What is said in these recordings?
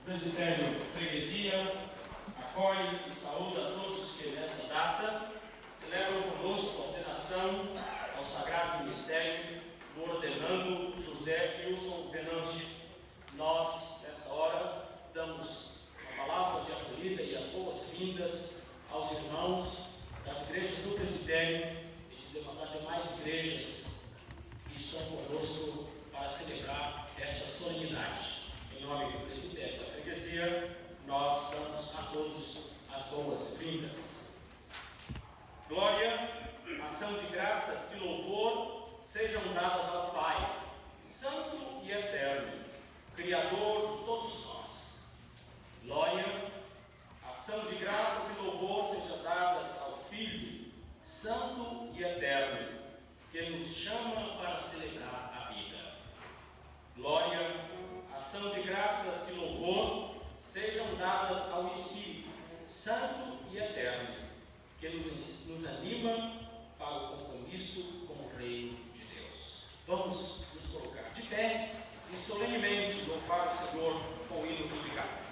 Presbitério Freguesia acolhe e saúda a todos que nesta data celebram conosco a ordenação ao Sagrado Mistério do ordenando José Wilson Venâncio. Nós, nesta hora, damos a palavra de acolhida e as boas-vindas aos irmãos das igrejas do Presbitério e das demais igrejas que estão conosco para celebrar esta solenidade. Em nome do Presbitério da Freguesia, nós damos a todos as boas-vindas. Glória, ação de graças e louvor sejam dadas ao Pai, Santo e Eterno, Criador de todos nós. Glória, ação de graças e louvor sejam dadas ao Filho, Santo e Eterno, que nos chama para celebrar a vida. Glória, ação de graças e louvor sejam dadas ao Espírito Santo e Eterno, que nos anima para o compromisso com o reino de Deus. Vamos nos colocar de pé e solenemente louvar o Senhor com o hino de galo.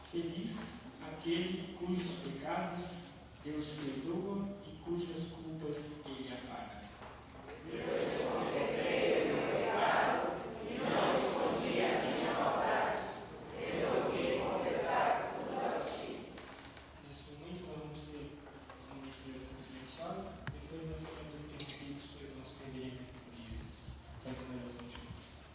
Feliz aquele cujos pecados Deus perdoa e cujas culpas Ele apaga. Deus confessei o meu pecado e não escondi a minha maldade. Resolvi confessar tudo a ti. Nesse momento nós vamos ter uma oração silenciosa, depois nós seremos interrompidos pelo nosso reverendo Ulisses, fazendo a oração de confissão.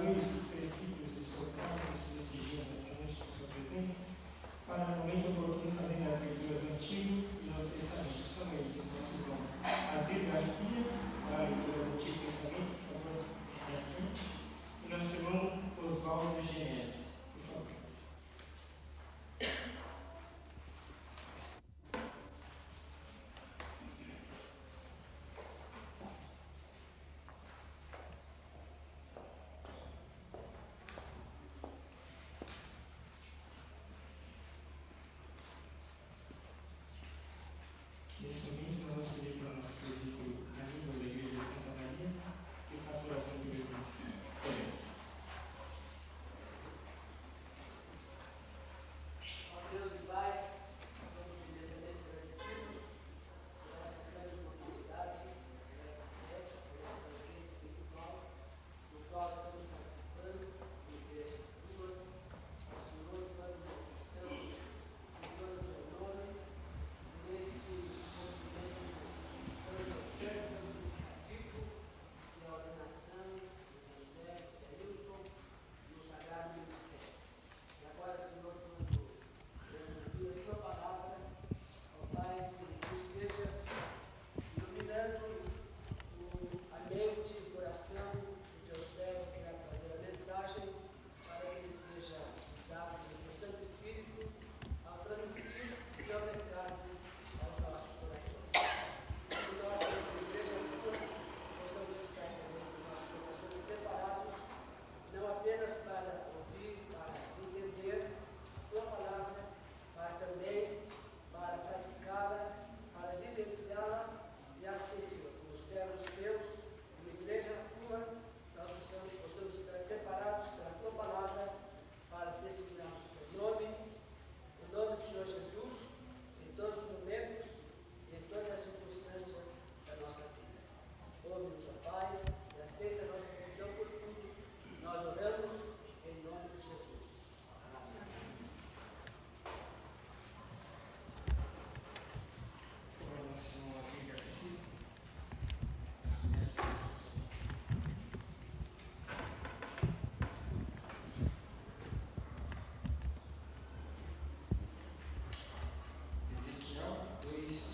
dois presbíteros do seu cargo nos prestigiam nesta noite com sua presença, para no momento oportuno fazer as leituras do Antigo e Novo Testamento. São eles o nosso irmão Azir Garcia, para a leitura do Antigo Testamento, por favor, venha à frente, e nosso irmão Oswaldo Genese, por favor. Nesse momento, nós vamos pedir para o nosso presbítero Aníbal da Igreja de Santa Maria que faça oração de reverência. Oremos. Ó Deus e Pai, somos imensamente agradecidos por essa grande oportunidade, por essa festa, por esse banquete espiritual, do qual estamos participando, de igreja tua, ao Senhor, quando estamos cultuando o teu nome, neste conhecimento tanto ofertas do indicativo e a ordenação do José Wilson no Sagrado Ministério. E agora, Senhor, quando queremos ouvir a tua palavra, ó Pai, que tu estejas iluminando a mente e o coração do teu servo que vai trazer a mensagem, para que ele seja usado pelo Santo Espírito ao transmitir e ao recado aos nossos corações. Que nós, como igreja tua, possamos estar também com os nossos corações preparados, não apenas para ouvir, para entender tua palavra, mas também para praticá-la, para vivenciá-la e assim, Senhor, como servos teus, como igreja tua, nós possamos estar preparados pela tua palavra para testemunharmos o teu nome, o nome do Senhor Jesus, em todos os momentos e em todas as circunstâncias da nossa vida. Ouve-nos, ó Pai, e aceita a nossa gratidão por tudo. Nós oramos em nome de Jesus. Amém. Por favor, nosso irmão Azir Garcia. Ezequiel 2:8.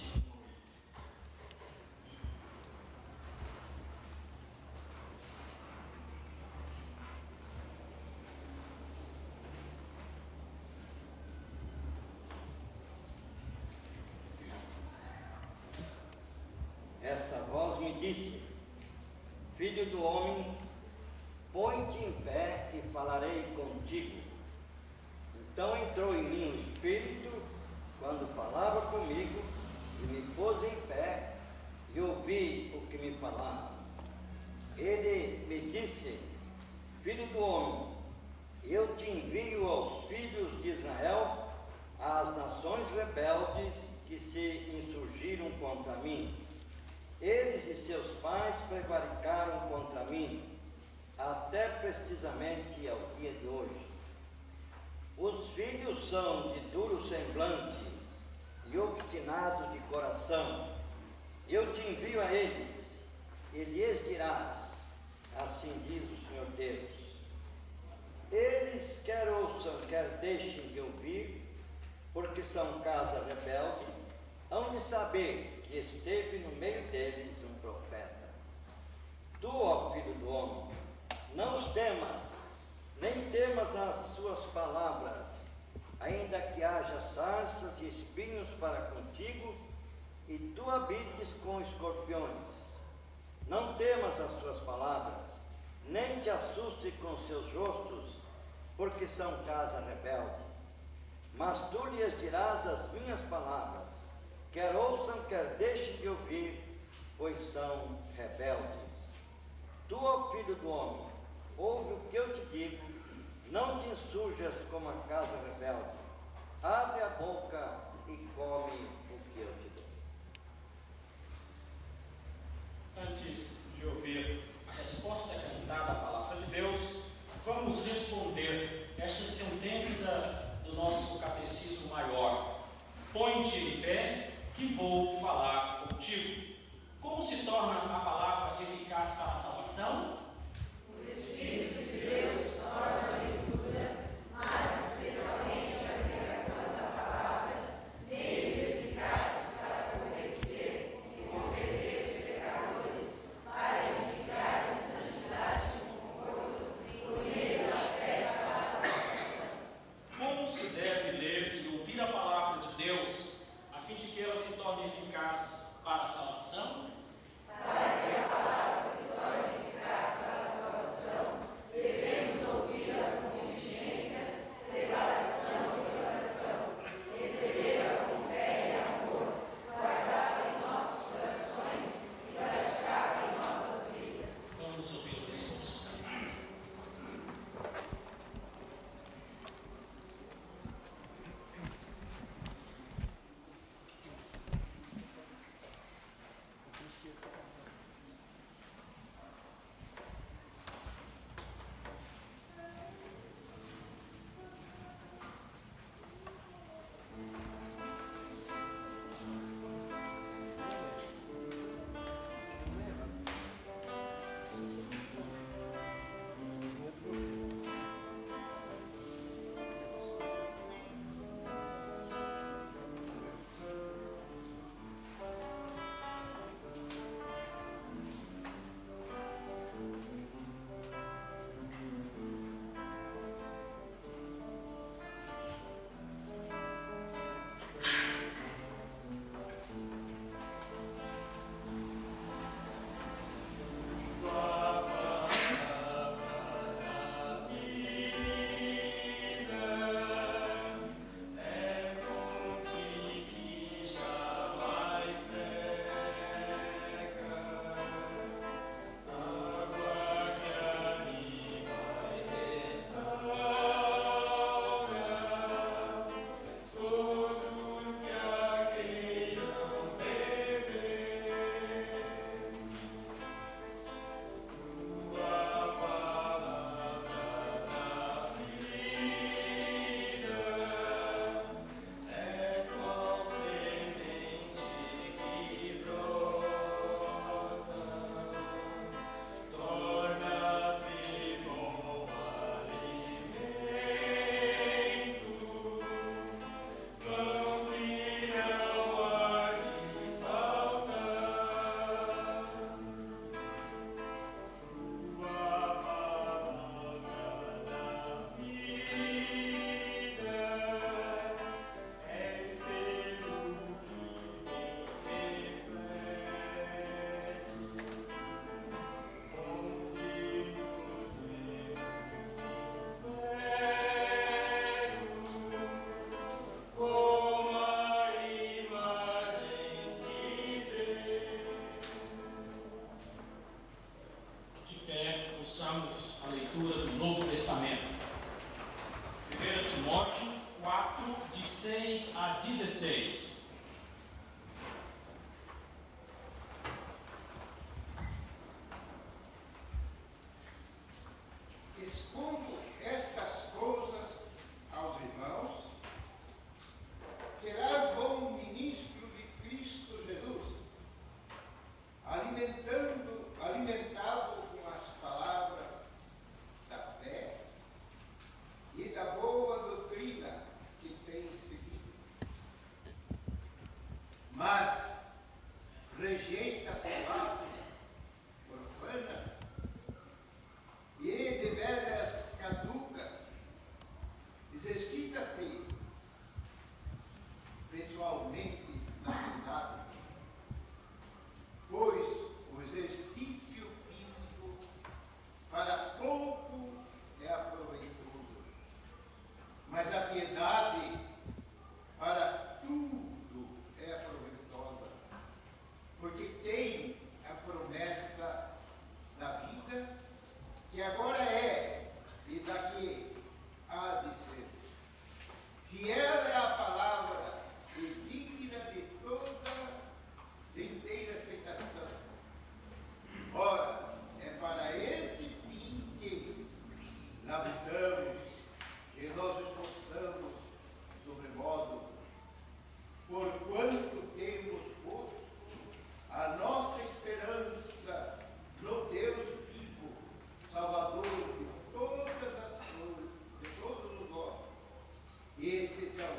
Esta voz me disse: Filho do homem, põe-te em pé e falarei contigo. Então entrou em mim o Espírito quando falava comigo e me pôs em pé e ouvi o que me falava. Ele me disse: Filho do homem, eu te envio aos filhos de Israel, às nações rebeldes que se insurgiram contra mim. Eles e seus pais prevaricaram contra mim, até precisamente ao dia de hoje. Os filhos são de duro semblante e obstinados de coração. Eu te envio a eles, e lhes dirás: assim diz o Senhor Deus. Eles quer ouçam, quer deixem de ouvir, porque são casa rebelde, hão de saber que esteve no meio deles um profeta. Tu, ó filho do homem, não os temas, nem temas as suas palavras, ainda que haja sarças e espinhos para contigo, e tu habites com escorpiões. Não temas as suas palavras, nem te assuste com seus rostos, porque são casa rebelde. Mas tu lhes dirás as minhas palavras, quer ouçam, quer deixem de ouvir, pois são rebeldes. Tu, ó filho do homem, ouve o que eu te digo, não te insurjas como a casa rebelde. Abre a boca e come o que eu te dou. Antes de ouvir a resposta cantada à palavra de Deus, vamos responder esta sentença do nosso catecismo maior: põe-te em pé, que vou falar contigo. Como se torna a palavra eficaz para a salvação? Os Espíritos de Deus a leitura do Novo Testamento. 1 Timóteo 4, de 6 a 16. Expondo estas coisas aos irmãos, serás bom ministro de Cristo Jesus, alimentado com as palavras da fé e da boa doutrina que tens seguido. Mas rejeita as palavras profanas e de veras caduca. Exercita-te pessoalmente na verdade, pois o exercício físico para pouco é aproveitoso, mas a piedade para tudo é proveitosa, porque tem a promessa da vida que agora é e daqui há de ser. Fiel é a palavra e digna de toda inteira aceitação. Ora, é para esse fim que labutamos e nós esforçamos sobremodo, porquanto temos posto a nossa esperança no Deus vivo, Salvador de todas as coisas, de todos os homens, e especialmente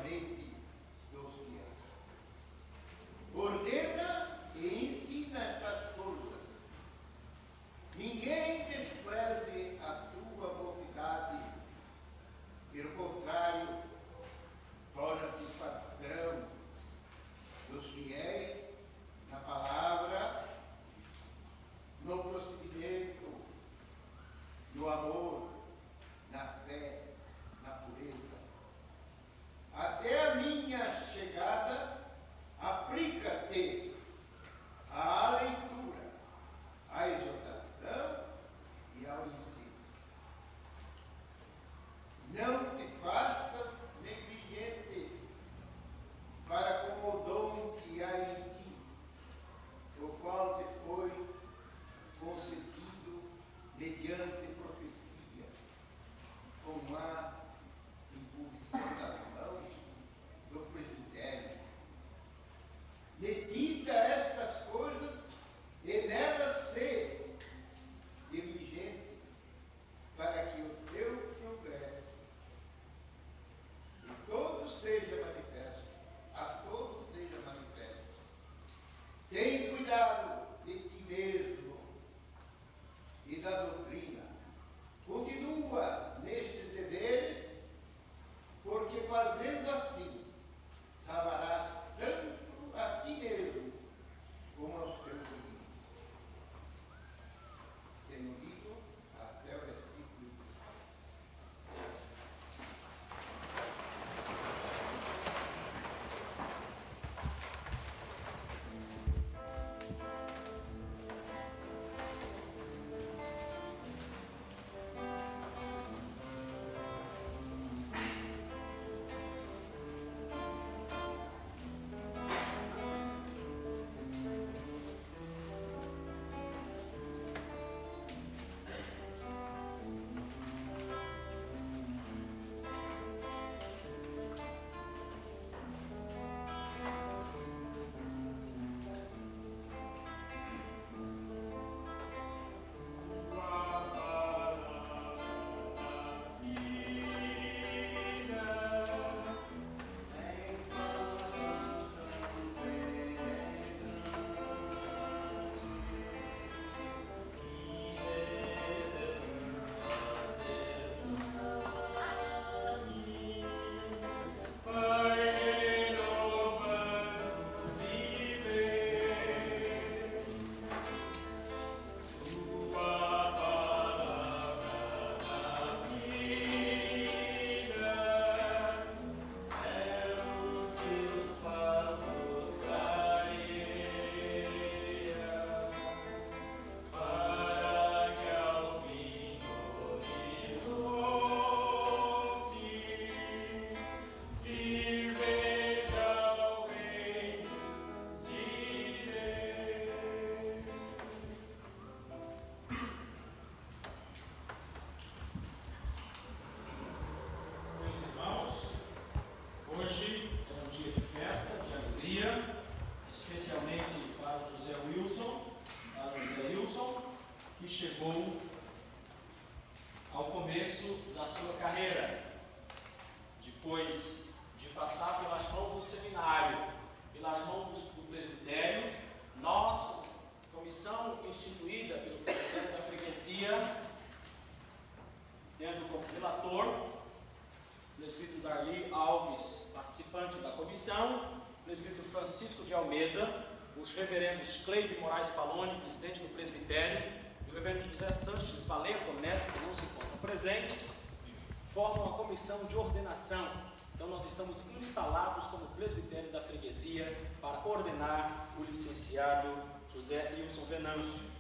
presbítero Francisco de Almeida, os reverendos Cleide Moraes Paloni, presidente do presbitério, e o reverendo José Sanches Valerro Neto, que não se encontram presentes, formam a comissão de ordenação. Então nós estamos instalados como presbitério da freguesia para ordenar o licenciado José Wilson Venâncio.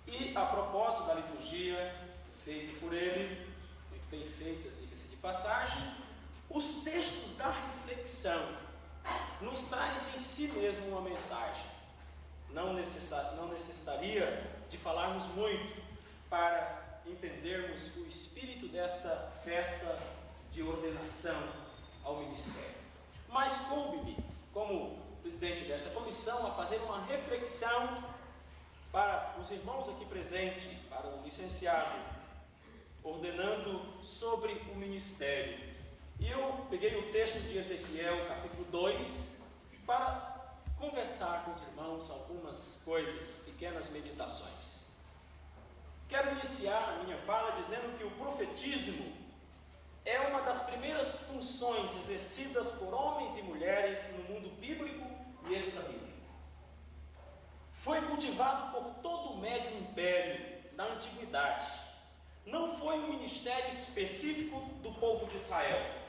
E a propósito da liturgia, feita por ele, muito bem feita, diga-se de passagem, os textos da reflexão nos traz em si mesmo uma mensagem. Não necessitaria de falarmos muito para entendermos o espírito dessa festa de ordenação ao ministério. Mas coube-me, como presidente desta comissão, a fazer uma reflexão para os irmãos aqui presentes, para o licenciado, ordenando sobre o ministério. E eu peguei o texto de Ezequiel, capítulo 2, para conversar com os irmãos algumas coisas, pequenas meditações. Quero iniciar a minha fala dizendo que o profetismo é uma das primeiras funções exercidas por homens e mulheres no mundo bíblico e extrabíblico. Foi cultivado por todo o médio império na antiguidade. Não foi um ministério específico do povo de Israel.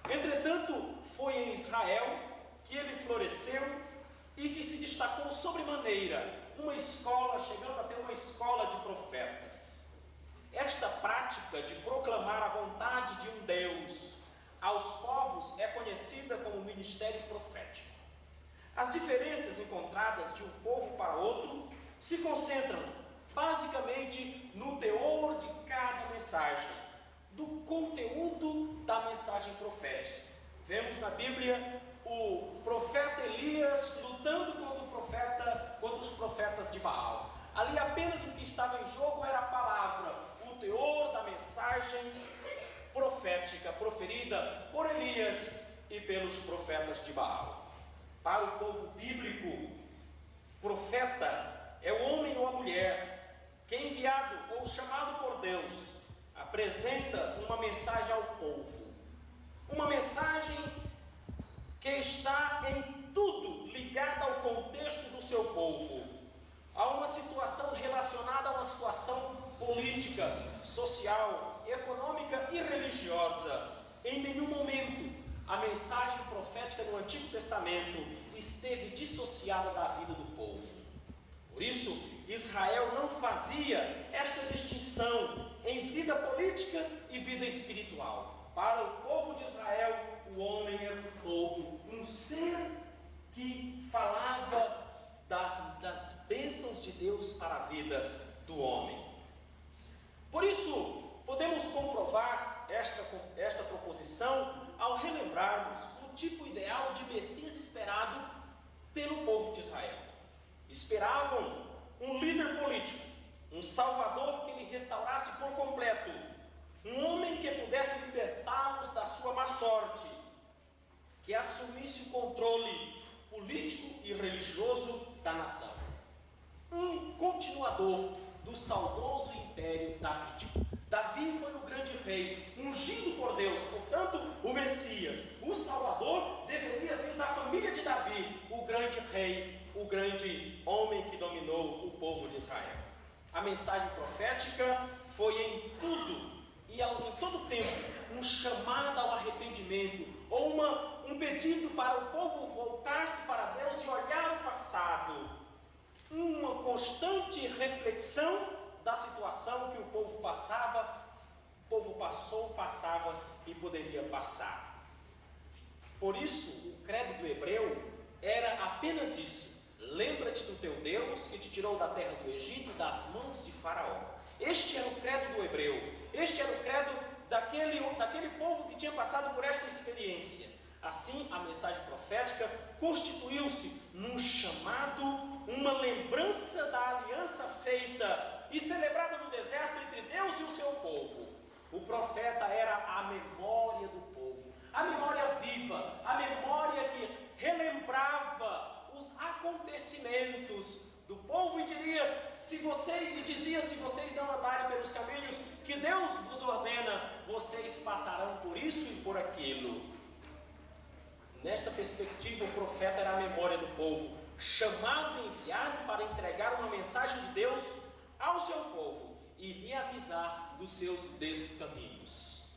Entretanto, foi em Israel que ele floresceu e que se destacou sobremaneira uma escola, chegando a ter uma escola de profetas. Esta prática de proclamar a vontade de um Deus aos povos é conhecida como ministério profético. As diferenças encontradas de um povo para outro se concentram basicamente no teor de cada mensagem, do conteúdo da mensagem profética. Vemos na Bíblia o profeta Elias lutando contra os profetas de Baal. Ali apenas o que estava em jogo era a palavra, o teor da mensagem profética proferida por Elias e pelos profetas de Baal. Para o povo bíblico, profeta é o homem ou a mulher que, enviado ou chamado por Deus, apresenta uma mensagem ao povo. Uma mensagem que está em tudo ligada ao contexto do seu povo, a uma situação relacionada a uma situação política, social, econômica e religiosa. Em nenhum momento a mensagem profética do Antigo Testamento esteve dissociada da vida do povo. Por isso, Israel não fazia esta distinção em vida política e vida espiritual. Para o povo de Israel, o homem era todo um ser que falava das bênçãos de Deus para a vida do homem. Por isso, podemos comprovar esta proposição ao relembrarmos o tipo ideal de Messias esperado pelo povo de Israel. Esperavam um líder político, um salvador que lhe restaurasse por completo, um homem que pudesse libertá-los da sua má sorte, que assumisse o controle político e religioso da nação. Um continuador do saudoso império davídico. Davi foi o grande rei, ungido por Deus, portanto, o Messias, o Salvador, deveria vir da família de Davi, o grande rei, o grande homem que dominou o povo de Israel. A mensagem profética foi em tudo e em todo tempo um chamado ao arrependimento, ou um pedido para o povo voltar-se para Deus e olhar o passado, uma constante reflexão da situação que o povo passava, o povo passou, passava e poderia passar. Por isso, o credo do hebreu era apenas isso: lembra-te do teu Deus que te tirou da terra do Egito e das mãos de Faraó. Este era o credo do hebreu, este era o credo daquele povo que tinha passado por esta experiência. Assim, a mensagem profética constituiu-se num chamado, uma lembrança da aliança feita e celebrada no deserto entre Deus e o seu povo. O profeta era a memória do povo, a memória viva, a memória que relembrava os acontecimentos do povo e dizia: se vocês não andarem pelos caminhos que Deus vos ordena, vocês passarão por isso e por aquilo. Nesta perspectiva, o profeta era a memória do povo, chamado e enviado para entregar uma mensagem de Deus ao seu povo e lhe avisar dos seus descaminhos.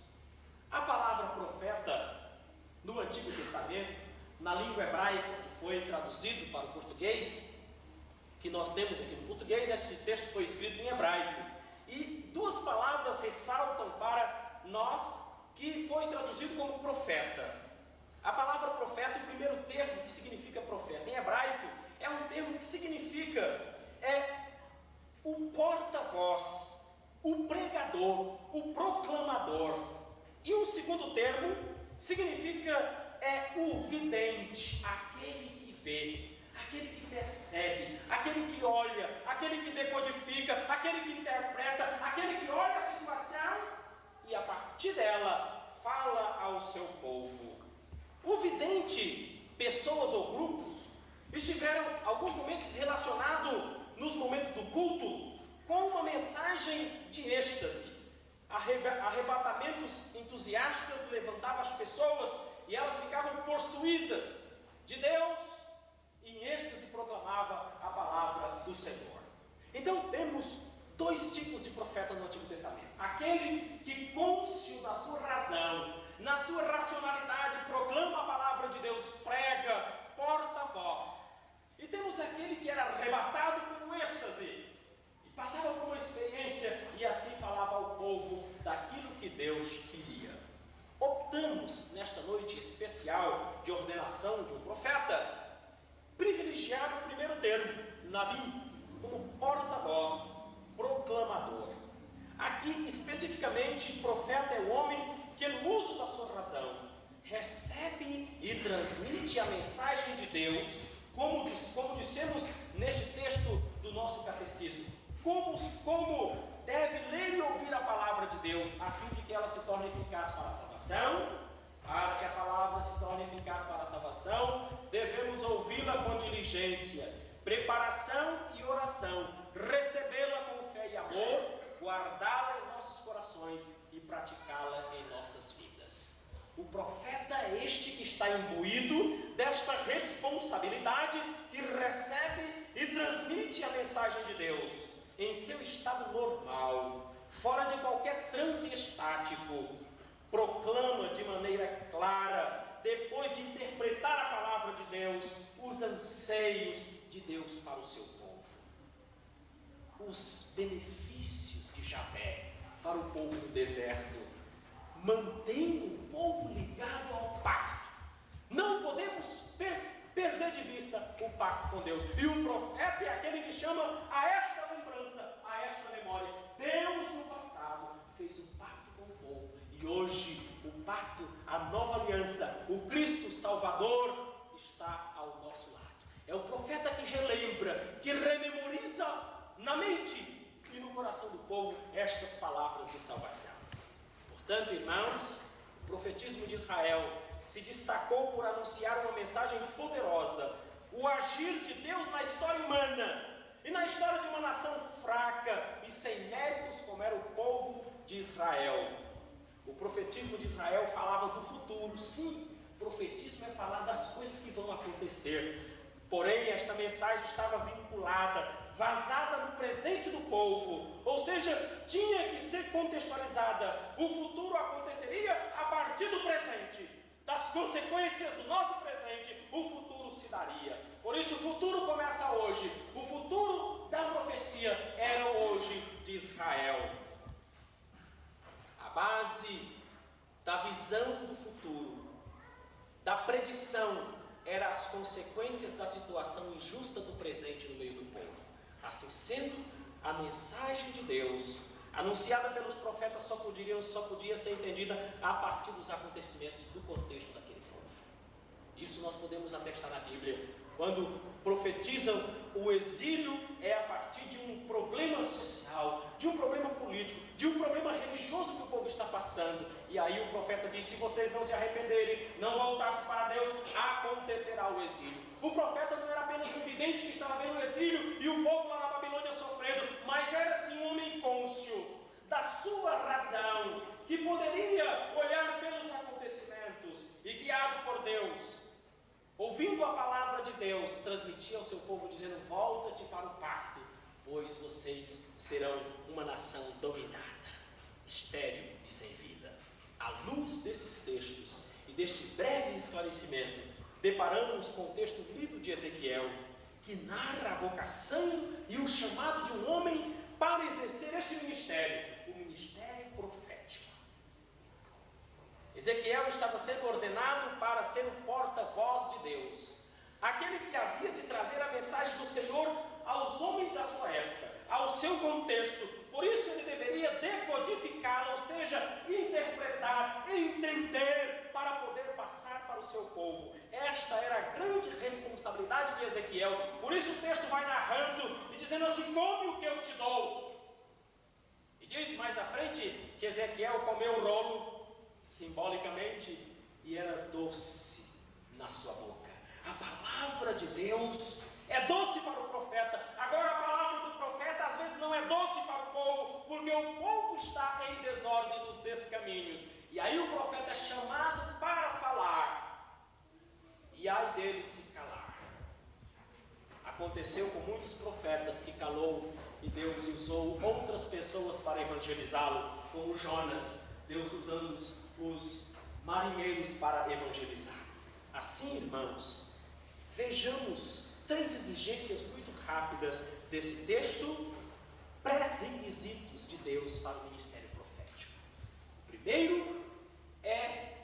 A palavra profeta no Antigo Testamento, na língua hebraica, que foi traduzido para o português, que nós temos aqui no português, este texto foi escrito em hebraico. E duas palavras ressaltam para nós que foi traduzido como profeta. A palavra profeta, o primeiro termo que significa profeta em hebraico, é um termo que significa o porta-voz, o pregador, o proclamador. E o segundo termo significa o vidente, aquele que vê, aquele que percebe, aquele que olha, aquele que decodifica, aquele que interpreta, aquele que olha a situação e a partir dela fala ao seu povo. O vidente, pessoas ou grupos, estiveram alguns momentos relacionados nos momentos do culto com uma mensagem de êxtase. Arrebatamentos entusiastas levantavam as pessoas e elas ficavam possuídas de Deus e em êxtase proclamava a palavra do Senhor. Então temos dois tipos de profeta no Antigo Testamento: aquele que, cônscio da sua razão, na sua racionalidade, proclama a palavra de Deus, prega, porta-voz. E temos aquele que era arrebatado com êxtase e passava por uma experiência e assim falava ao povo daquilo que Deus queria. Optamos nesta noite especial de ordenação de um profeta privilegiar o primeiro termo, Nabi, como porta-voz, proclamador. Aqui especificamente, profeta é o homem que no uso da sua razão recebe e transmite a mensagem de Deus, como dissemos neste texto do nosso catecismo, como deve ler e ouvir a palavra de Deus, a fim de que ela se torne eficaz para a salvação. Para que a palavra se torne eficaz para a salvação, devemos ouvi-la com diligência, preparação e oração, recebê-la com fé e amor, guardá-la em nossos corações e praticá-la em nossas vidas. O profeta é este que está imbuído desta responsabilidade, que recebe e transmite a mensagem de Deus em seu estado normal, fora de qualquer transe estático. Proclama de maneira clara, depois de interpretar a palavra de Deus, os anseios de Deus para o seu povo, os benefícios de Javé para o povo do deserto. Mantém o povo ligado ao pacto. Não podemos perder de vista o pacto com Deus. E o profeta é aquele que chama a esta lembrança, a esta memória. Deus no passado fez um pacto com o povo. E hoje o pacto, a nova aliança, o Cristo Salvador está ao nosso lado. É o profeta que relembra, que rememoriza na mente e no coração do povo estas palavras de salvação. Portanto, irmãos, o profetismo de Israel se destacou por anunciar uma mensagem poderosa, o agir de Deus na história humana e na história de uma nação fraca e sem méritos como era o povo de Israel. O profetismo de Israel falava do futuro. Sim, profetismo é falar das coisas que vão acontecer. Porém, esta mensagem estava vinculada, vazada no presente do povo, ou seja, tinha que ser contextualizada. O futuro aconteceria a partir do presente, das consequências do nosso presente, o futuro se daria. Por isso, o futuro começa hoje. O futuro da profecia era hoje de Israel. A base da visão do futuro, da predição, eram as consequências da situação injusta do presente no meio do povo. Assim sendo, a mensagem de Deus, anunciada pelos profetas, só podia ser entendida a partir dos acontecimentos do contexto daquele povo. Isso nós podemos atestar na Bíblia. Quando profetizam o exílio, é a partir de um problema social, de um problema político, de um problema religioso que o povo está passando. E aí o profeta diz: se vocês não se arrependerem, não voltarem para Deus, acontecerá o exílio. O profeta não era apenas um vidente que estava vendo o exílio e o povo lá na Babilônia sofrendo, mas era sim um homem cônscio da sua razão, que poderia olhar pelos acontecimentos e, guiado por Deus, Deus transmitia ao seu povo, dizendo: volta-te para o pacto, pois vocês serão uma nação dominada, estéril e sem vida. À luz desses textos e deste breve esclarecimento, deparamos com o texto lido de Ezequiel, que narra a vocação e o chamado de um homem para exercer este ministério, o ministério profético. Ezequiel estava sendo ordenado para ser o porta-voz de Deus, aquele que havia de trazer a mensagem do Senhor aos homens da sua época, ao seu contexto. Por isso ele deveria decodificá-la, ou seja, interpretar, entender, para poder passar para o seu povo. Esta era a grande responsabilidade de Ezequiel. Por isso o texto vai narrando e dizendo assim: come o que eu te dou. E diz mais à frente que Ezequiel comeu o rolo, simbolicamente, e era doce na sua boca. A palavra de Deus é doce para o profeta. Agora a palavra do profeta às vezes não é doce para o povo, porque o povo está em desordem nos descaminhos. E aí o profeta é chamado para falar, e ai dele se calar. Aconteceu com muitos profetas que calou, e Deus usou outras pessoas para evangelizá-lo, como Jonas, Deus usando os marinheiros para evangelizar. Assim, irmãos, vejamos 3 exigências muito rápidas desse texto, pré-requisitos de Deus para o ministério profético. O primeiro é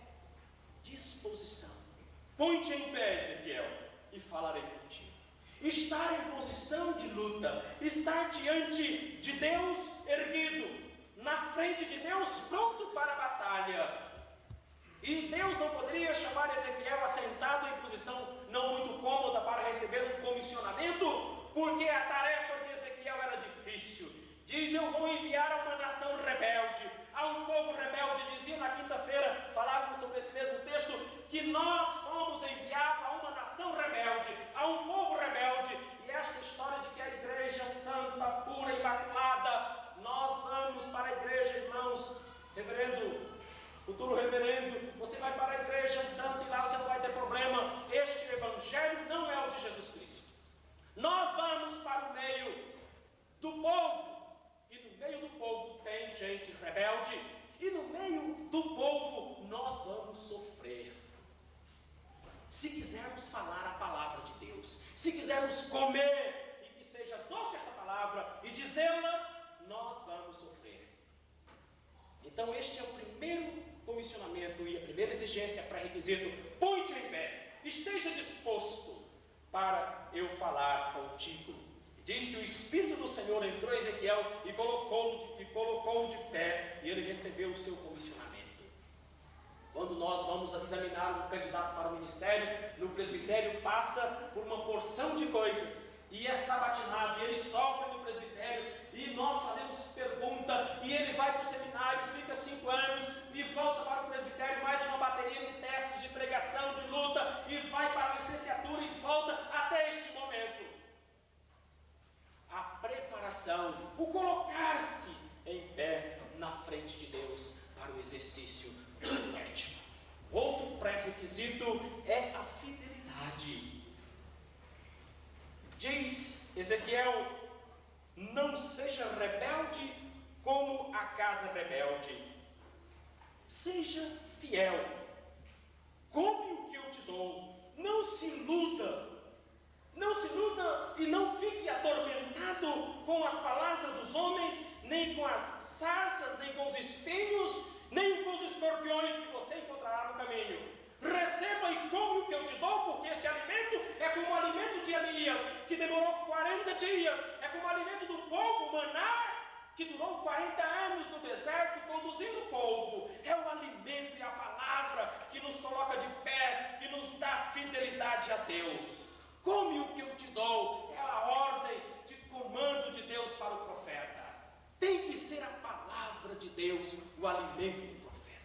disposição. Põe-te em pé, Ezequiel, e falarei contigo. Estar em posição de luta, estar diante de Deus erguido, na frente de Deus, pronto para a batalha. E Deus não poderia chamar Ezequiel assentado em posição não muito cômoda para receber um comissionamento, porque a tarefa de Ezequiel era difícil. Diz: eu vou enviar a uma nação rebelde, a um povo rebelde. Dizia na quinta-feira, falávamos sobre esse mesmo texto, que nós fomos enviados a uma nação rebelde, a um povo rebelde. E esta história de que a igreja santa, pura, imaculada, nós vamos para a igreja, irmãos, reverendo, futuro reverendo, você vai para a igreja santa e lá você não vai ter problema. Este evangelho não é o de Jesus Cristo. Nós vamos para o meio do povo, e no meio do povo tem gente rebelde, e no meio do povo nós vamos sofrer. Se quisermos falar a palavra de Deus, se quisermos comer e que seja doce esta palavra e dizê-la, nós vamos sofrer. Então este é o primeiro comissionamento e a primeira exigência, pré-requisito: põe-te em pé, esteja disposto para eu falar contigo. Diz que o Espírito do Senhor entrou em Ezequiel e colocou-o de pé, e ele recebeu o seu comissionamento. Quando nós vamos examinar um candidato para o ministério, no presbitério passa por uma porção de coisas, e é sabatinado, e ele sofre no presbitério, e nós fazemos pergunta, e ele vai para o seminário, fica 5 anos, e volta para o presbitério, mais uma bateria de testes, de pregação, de luta, e vai para a licenciatura e volta até este momento. A preparação, o colocar-se em pé na frente de Deus para o exercício profético. Outro pré-requisito é a fidelidade. Diz Ezequiel: não seja rebelde como a casa rebelde. Seja fiel. Come o que eu te dou. Não se iluda. Não se iluda e não fique atormentado com as palavras dos homens, nem com as sarças, nem com os espinhos, nem com os escorpiões que você encontrará no caminho. Receba e come o que eu te dou, porque este alimento é como o alimento de Elias, que demorou 40 dias, é como o alimento do povo, maná, que durou 40 anos no deserto, conduzindo o povo. É o alimento e a palavra que nos coloca de pé, que nos dá fidelidade a Deus. Come o que eu te dou, é a ordem de comando de Deus para o profeta. Tem que ser a palavra de Deus o alimento do profeta,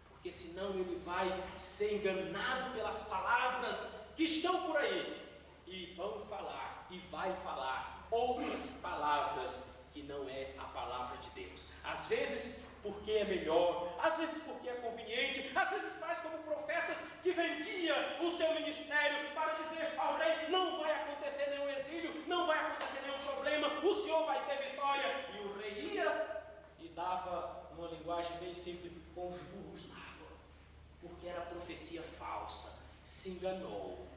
porque senão ele vai ser enganado pelas palavras que estão por aí, e vão falar, e vai falar outras palavras que não é a palavra de Deus. Às vezes porque é melhor, às vezes porque é conveniente, às vezes faz como profetas que vendiam o seu ministério para dizer ao rei: não vai acontecer nenhum exílio, não vai acontecer nenhum problema, o Senhor vai ter vitória. E o rei ia e dava, numa linguagem bem simples, com os burros na água, porque era profecia falsa, se enganou,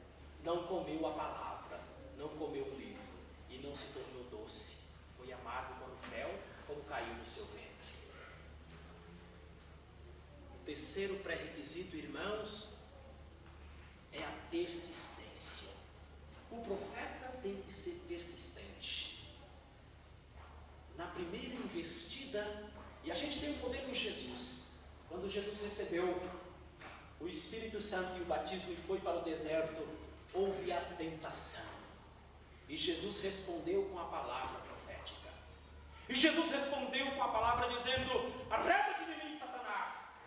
não comeu a palavra, não comeu o livro e não se tornou doce, foi amargo como fel, como caiu no seu ventre. O terceiro pré-requisito, irmãos, é a persistência. O profeta tem que ser persistente. Na primeira investida, e a gente tem um modelo em Jesus, quando Jesus recebeu o Espírito Santo e o batismo e foi para o deserto, houve a tentação. E Jesus respondeu com a palavra profética. E Jesus respondeu com a palavra dizendo: arreda-te de mim, Satanás.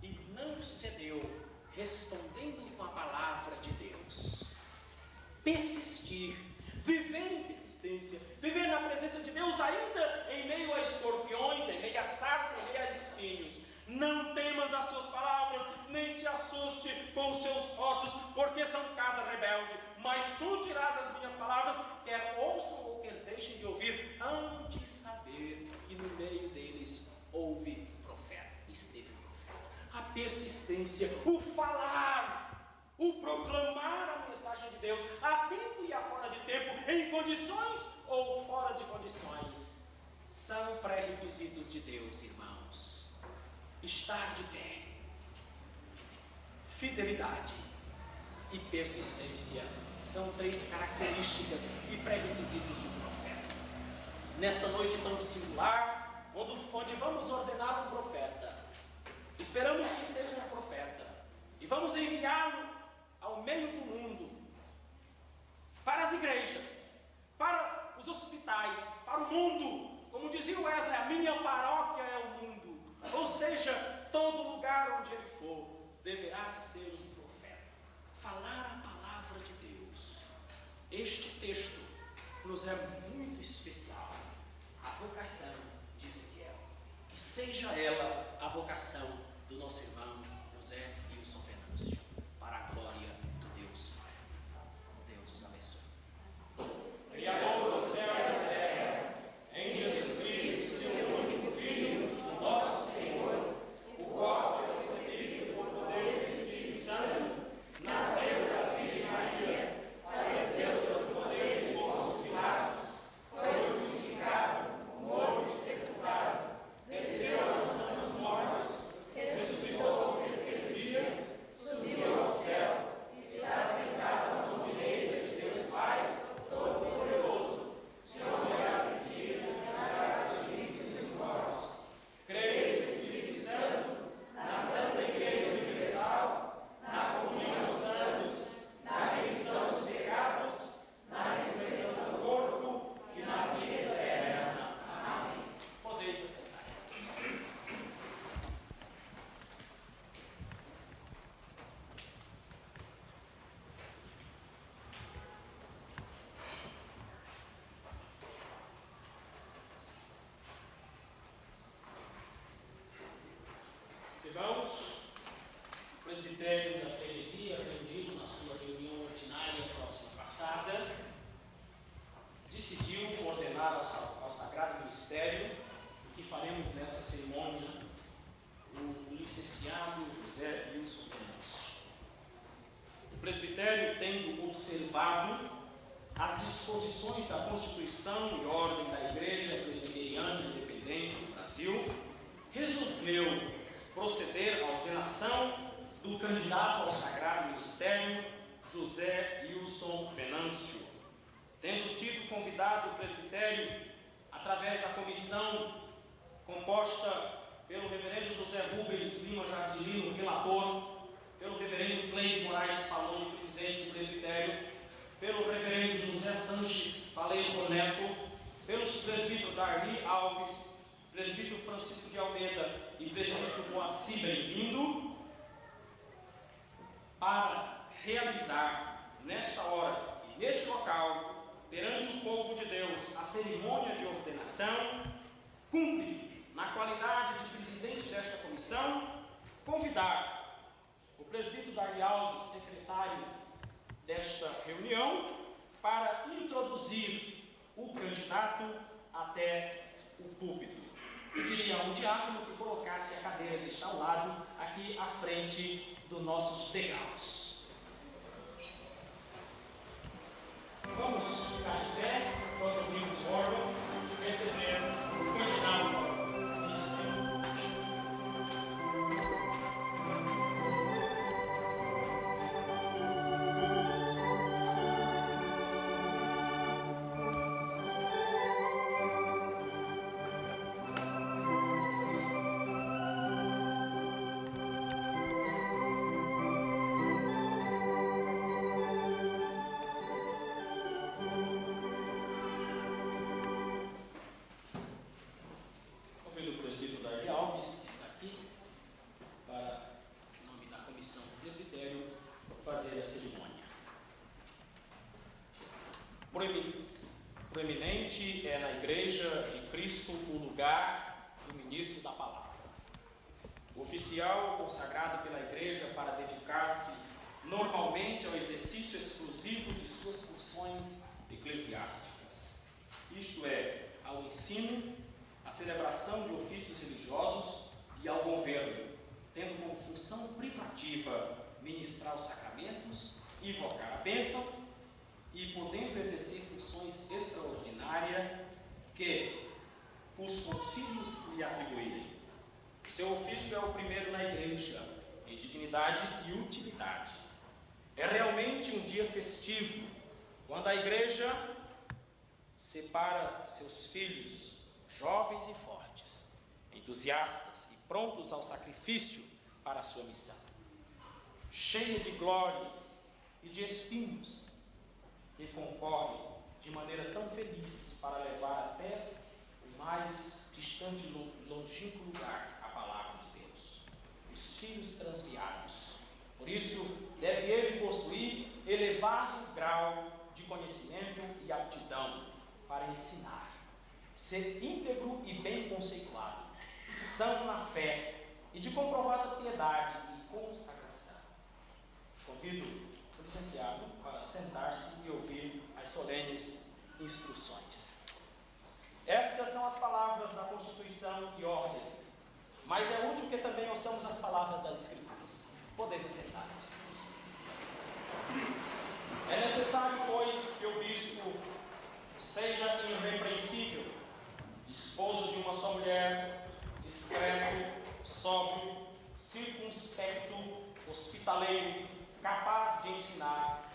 E não cedeu, respondendo com a palavra de Deus. Persistir, viver em persistência, viver na presença de Deus ainda em meio a escorpiões, em meio a sarça, em meio a espinhos. Não temas as suas palavras, nem te assuste com os seus ossos, porque são casa rebelde. Mas tu dirás as minhas palavras, quer ouçam ou quer deixem de ouvir, hão de saber que no meio deles houve profeta, esteve profeta. A persistência, o falar, o proclamar a mensagem de Deus, a tempo e a fora de tempo, em condições ou fora de condições, são pré-requisitos de Deus, irmãos. Estar de pé, fidelidade e persistência são três características e pré-requisitos de um profeta. Nesta noite tão singular, onde vamos ordenar um profeta, esperamos que seja um profeta e vamos enviá-lo ao meio do mundo, para as igrejas, para os hospitais, para o mundo. Como dizia o Wesley, a minha paróquia é o mundo. Ou seja, todo lugar onde ele for, deverá ser um profeta. Falar a palavra de Deus. Este texto nos é muito especial. A vocação de Ezequiel. Que seja ela a vocação do nosso irmão José Wilson Venâncio, para a glória do Deus Pai. Deus os abençoe. Criador do céu e da terra, em Jesus Cristo, seu único Filho, nosso Senhor, o qual foi concebido por poder do Espírito Santo, nasceu da Virgem Maria, padeceu sob o poder de Pôncio Pilatos, foi crucificado, morto e sepultado, desceu à mansão dos mortos, ressuscitou ao terceiro dia, subiu aos céus, está sentado à mão direita de Deus Pai Todo-Poderoso, de onde há de vir julgar os vivos e os mortos. Creio no Espírito Santo, na Santa Igreja Universal, na comunhão dos santos, na remissão dos pecados, na ressurreição do corpo e na vida eterna. Amém. Podeis assentar. Irmãos, o presbitério da Freguesia, reunido na sua reunião ordinária próxima passada, decidiu ordenar ao Sagrado Ministério o que faremos nesta cerimônia o licenciado José Wilson Venâncio. O presbitério, tendo observado as disposições da Constituição e ordem da Igreja Presbiteriana Independente do Brasil, resolveu proceder à ordenação do candidato ao Sagrado Ministério, José Wilson Venâncio. Tendo sido convidado o presbitério, através da comissão composta pelo reverendo José Rubens Lima Jardilino, relator, pelo reverendo Cleide Moraes Paloni, presidente do presbitério, pelo reverendo José Sanches Valenco Neto, pelos presbíteros Darli Alves, presbítero Francisco de Almeida e presbítero Moacir Bem-vindo, para realizar nesta hora e neste local perante o povo de Deus, a cerimônia de ordenação, cumpre, na qualidade de presidente desta comissão, convidar o presbítero Darli Alves, secretário desta reunião, para introduzir o candidato até o púlpito. Pediria ao diácono que colocasse a cadeira que está ao lado, aqui à frente dos nossos degraus. Vamos ficar de pé quando ouvimos o órgão receber o candidato ministro. Fazer a cerimônia. Proeminente é na Igreja de Cristo o lugar do ministro da palavra. O oficial consagrado pela Igreja para dedicar-se normalmente ao exercício exclusivo de suas funções eclesiásticas, isto é, ao ensino, à celebração de ofícios religiosos e ao governo, tendo como função privativa ministrar os sacramentos, invocar a bênção e podendo exercer funções extraordinárias que os concílios lhe atribuírem. O seu ofício é o primeiro na igreja, em dignidade e utilidade. É realmente um dia festivo, quando a igreja separa seus filhos, jovens e fortes, entusiastas e prontos ao sacrifício para a sua missão, cheia de glórias e de espinhos, que concorre de maneira tão feliz para levar até o mais distante e longínquo lugar a palavra de Deus, os filhos transviados. Por isso, deve ele possuir elevado grau de conhecimento e aptidão para ensinar, ser íntegro e bem conceituado, santo na fé e de comprovada piedade e consagração. Convido o licenciado para sentar-se e ouvir as solenes instruções. Estas são as palavras da Constituição e ordem, mas é útil que também ouçamos as palavras das Escrituras. Podeis assentar, meus irmãos. É necessário, pois, que o bispo seja irrepreensível, esposo de uma só mulher, discreto, sóbrio, circunspecto, hospitaleiro, capaz de ensinar,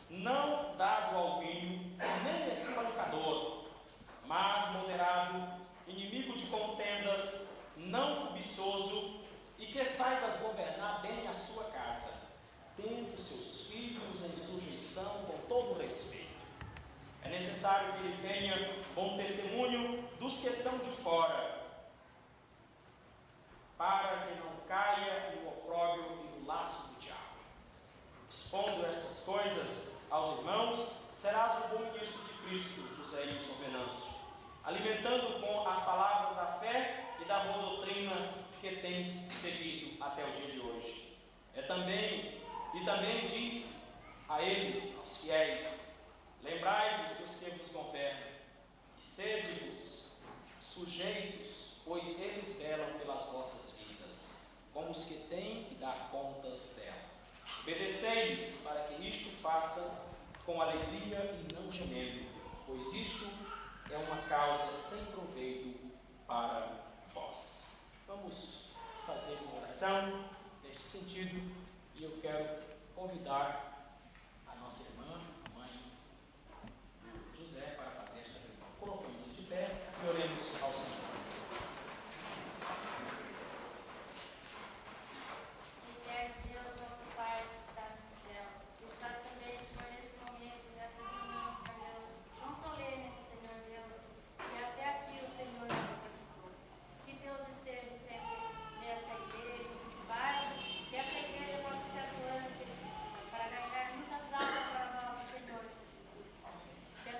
não dado ao vinho, nem espancador, mas moderado, inimigo de contendas, não cobiçoso, e que saiba governar bem a sua casa, tendo seus filhos em sujeição com todo respeito. É necessário que ele tenha bom testemunho dos que são de fora, para que não caia no opróbrio e no laço do diabo. Expondo estas coisas aos irmãos, serás um bom ministro de Cristo, José Wilson Venâncio, alimentando com as palavras da fé e da boa doutrina que tens seguido até o dia de hoje. Também diz a eles, aos fiéis: lembrai-vos dos que vos governam, e sede-vos sujeitos, pois eles velam pelas vossas vidas, como os que têm que dar contas dela. Obedecei-lhes, para que isto façam com alegria e não gemendo, pois isto é uma causa sem proveito para vós. Vamos fazer uma oração neste sentido, e eu quero convidar a nossa irmã, a mãe do José, para fazer esta reunião. Colocamos-nos de pé e oremos ao Senhor. Que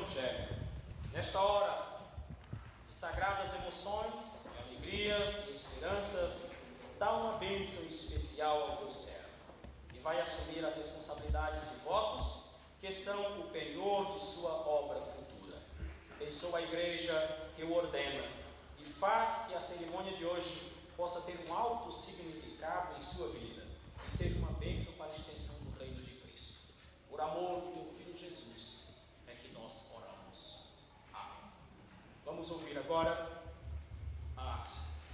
Evangelho. Nesta hora de sagradas emoções, de alegrias e esperanças, dá uma bênção especial ao teu servo e vai assumir as responsabilidades de votos que são o penhor de sua obra futura. Abençoa a igreja que o ordena e faz que a cerimônia de hoje possa ter um alto significado em sua vida e seja uma bênção para a extensão do reino de Cristo. Por amor do teu Filho Jesus é que nós oramos. Amém. Vamos ouvir agora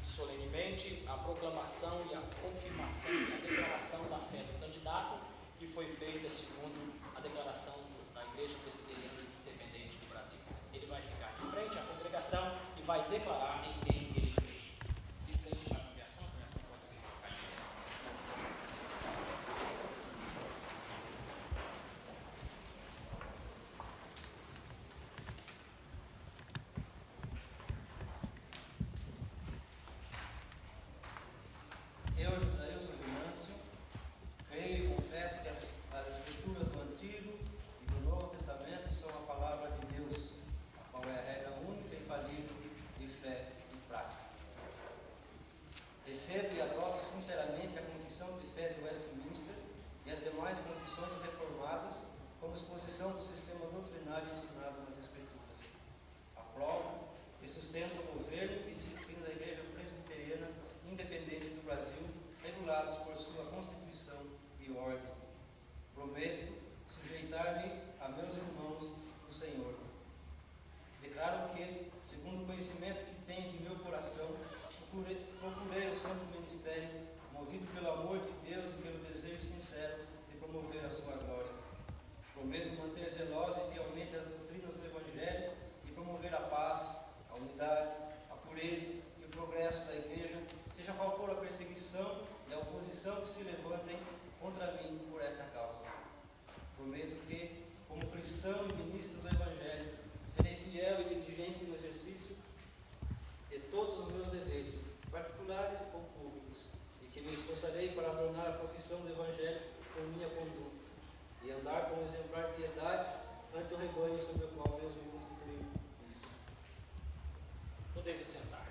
solenemente a proclamação e a confirmação e a declaração da fé do candidato, que foi feita segundo a declaração da Igreja Presbiteriana Independente do Brasil. Ele vai ficar de frente à congregação e vai declarar em quem ele crê. De frente à congregação, a congregação pode se colocar em pé. Eu, José Venâncio, creio e confesso que as Escrituras do Antigo e do Novo Testamento são a palavra de Deus, a qual é a regra única e infalível de fé e prática. Recebo e adoto sinceramente a confissão de fé de Westminster e as demais confissões reformadas como exposição do sistema doutrinário ensinado nas Escrituras. Aprovo e sustento o governo e disciplina da Igreja Presbiteriana Independente do Brasil, regulados por sua Constituição e ordem. Prometo sujeitar-me a meus irmãos do Senhor. Declaro que, segundo o conhecimento que tenho de meu coração, procurei o santo ministério, movido pelo amor de Deus e pelo desejo sincero de promover a sua glória. Prometo manter zelosa e fielmente as doutrinas do Evangelho e promover a paz, a unidade, a pureza e o progresso da Igreja, seja qual for a perseguição e a oposição que se levantem contra mim por esta causa. Prometo que, como cristão e ministro do Evangelho, serei fiel e diligente no exercício de todos os meus deveres, particulares ou públicos, e que me esforçarei para adornar a profissão do Evangelho com minha conduta, e andar com exemplar piedade ante o rebanho sobre o qual Deus me constituiu. Isso. Podeis assentar.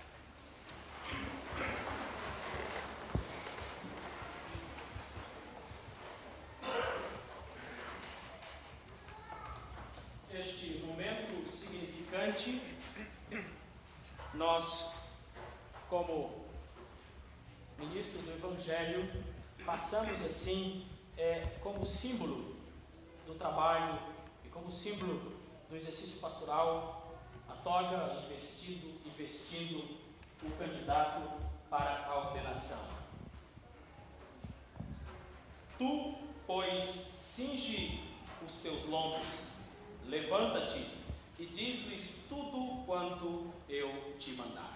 Este momento significante, nós, como ministro do Evangelho, passamos assim, como símbolo do trabalho e como símbolo do exercício pastoral, a toga e vestindo o candidato para a ordenação. Tu, pois, cinge os teus lombos, levanta-te e diz-lhes tudo quanto eu te mandar.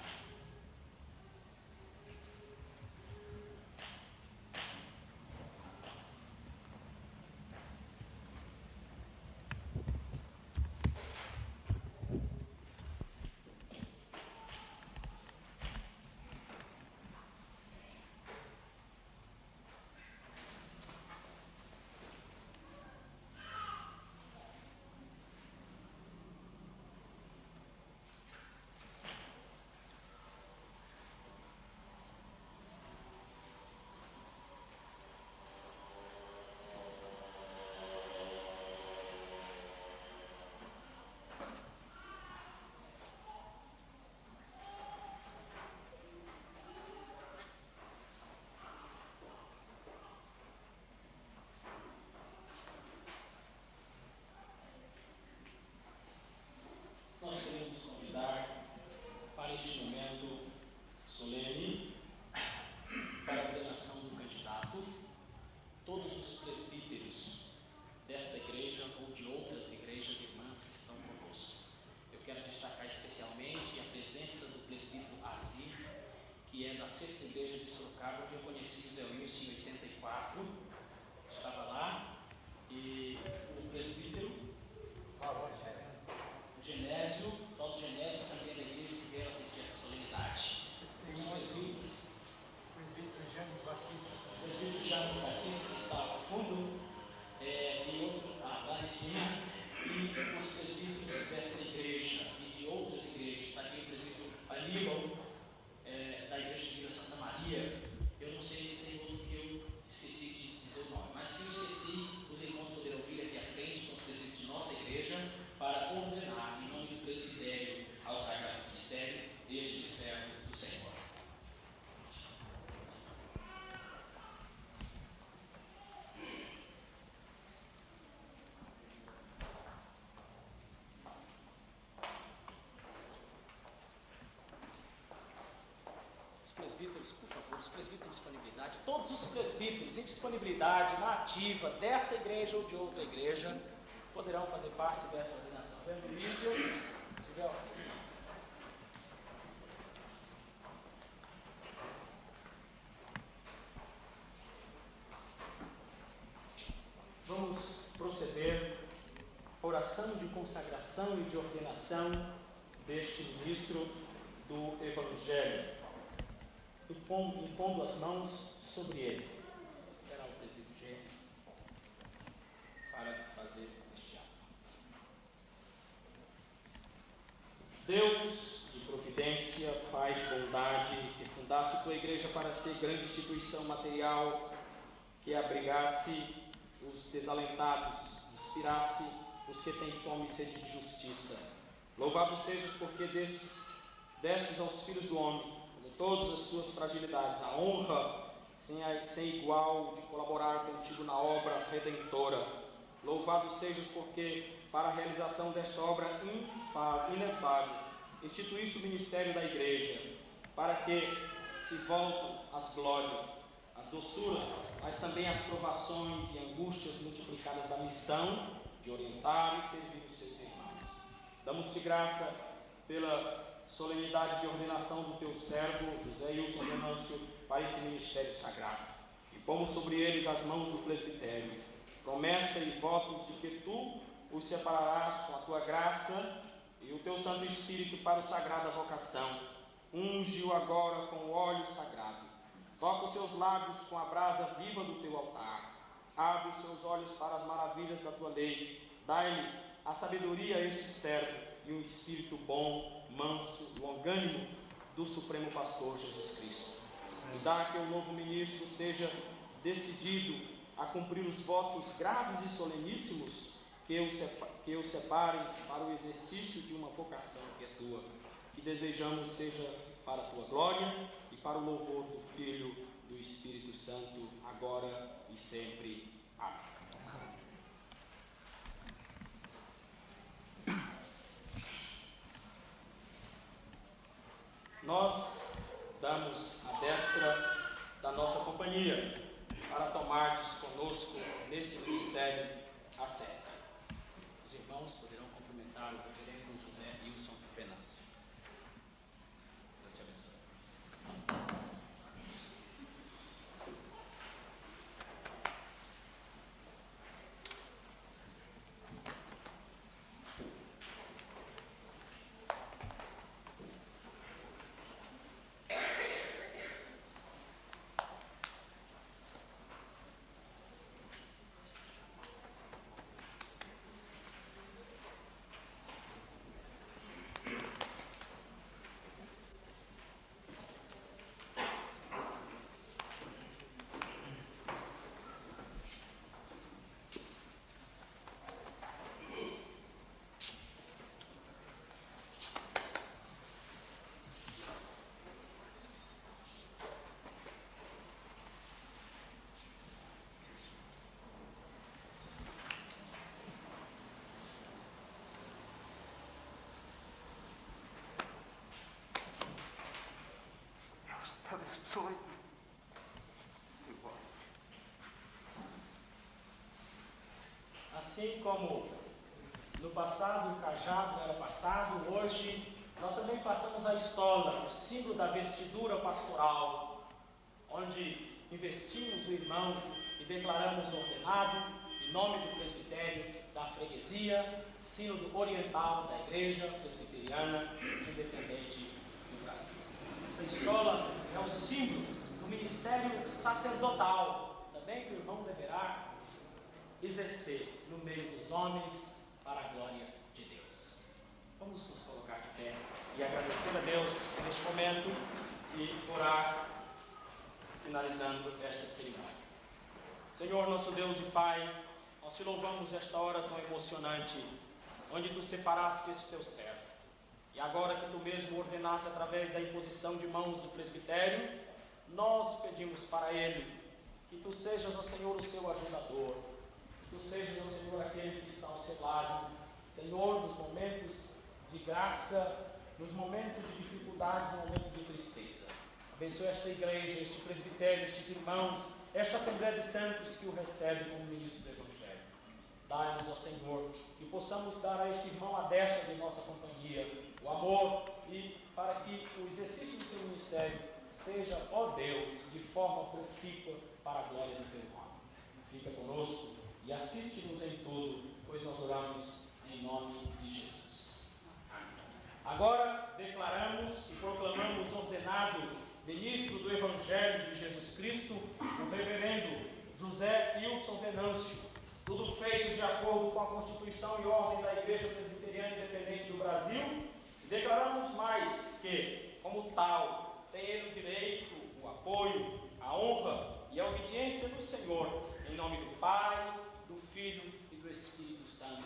presbíteros, por favor, os presbíteros em disponibilidade, todos os presbíteros em disponibilidade na ativa desta igreja ou de outra igreja poderão fazer parte desta ordenação. Reverências, Silvio. Vamos proceder à oração de consagração e de ordenação deste ministro do Evangelho, impondo as mãos sobre ele. Vou esperar o presbítero James para fazer este ato. Deus de providência, Pai de bondade, que fundaste tua igreja para ser grande instituição material, que abrigasse os desalentados, inspirasse os que têm fome e sede de justiça. Louvado sejas porque destes aos filhos do homem, com todas as suas fragilidades, a honra sem igual de colaborar contigo na obra redentora. Louvado sejas porque, para a realização desta obra inefável, instituíste o ministério da igreja, para que se voltam as glórias, as doçuras, mas também as provações e angústias multiplicadas da missão de orientar e servir os seus irmãos. Damos-te graça pela solenidade de ordenação do teu servo, José Wilson Venâncio, para esse ministério sagrado. E pomos sobre eles as mãos do presbitério, promessa e votos de que tu os separarás com a tua graça e o teu Santo Espírito para a sagrada vocação. Unge-o agora com o óleo sagrado. Toca os seus lábios com a brasa viva do teu altar. Abre os seus olhos para as maravilhas da tua lei. Dai-lhe a sabedoria a este servo e um espírito bom, manso, longânimo do Supremo Pastor Jesus Cristo. E dá que o novo ministro seja decidido a cumprir os votos graves e soleníssimos que o separem para o exercício de uma vocação que é tua, que desejamos seja para a tua glória e para o louvor do Filho, do Espírito Santo, agora e sempre. Amém. Nós damos a destra da nossa companhia para tomardes conosco nesse ministério a sério. Os irmãos poderão cumprimentar o reverendo José Wilson Venâncio. Deus te abençoe. Assim como no passado o cajado era passado, hoje nós também passamos a estola, o símbolo da vestidura pastoral, onde investimos o irmão e declaramos ordenado, em nome do presbitério da freguesia, sínodo oriental da Igreja Presbiteriana Independente do Brasil. Essa estola é o símbolo do ministério sacerdotal, também que o irmão deverá exercer no meio dos homens para a glória de Deus. Vamos nos colocar de pé e agradecer a Deus neste momento e orar, finalizando esta cerimônia. Senhor, nosso Deus e Pai, nós te louvamos esta hora tão emocionante, onde tu separaste este teu servo. E agora que tu mesmo ordenaste através da imposição de mãos do presbitério, nós te pedimos para ele que tu sejas, ó Senhor, o seu ajudador. Tu sejas, ó Senhor, aquele que está ao seu lado, Senhor, nos momentos de graça, nos momentos de dificuldades, nos momentos de tristeza. Abençoe esta igreja, este presbitério, estes irmãos, esta Assembleia de Santos que o recebe como ministro do Evangelho. Dai-nos, ó Senhor, que possamos dar a este irmão a destra de nossa companhia, o amor, e para que o exercício do seu ministério seja, ó Deus, de forma profícua para a glória do teu nome. Fica conosco e assiste-nos em tudo, pois nós oramos em nome de Jesus. Amém. Agora declaramos e proclamamos ordenado ministro do Evangelho de Jesus Cristo, o reverendo José Wilson Venâncio, tudo feito de acordo com a Constituição e ordem da Igreja Presbiteriana Independente do Brasil. Declaramos mais que, como tal, tem ele o direito, o apoio, a honra e a obediência do Senhor, em nome do Pai, do Filho e do Espírito Santo.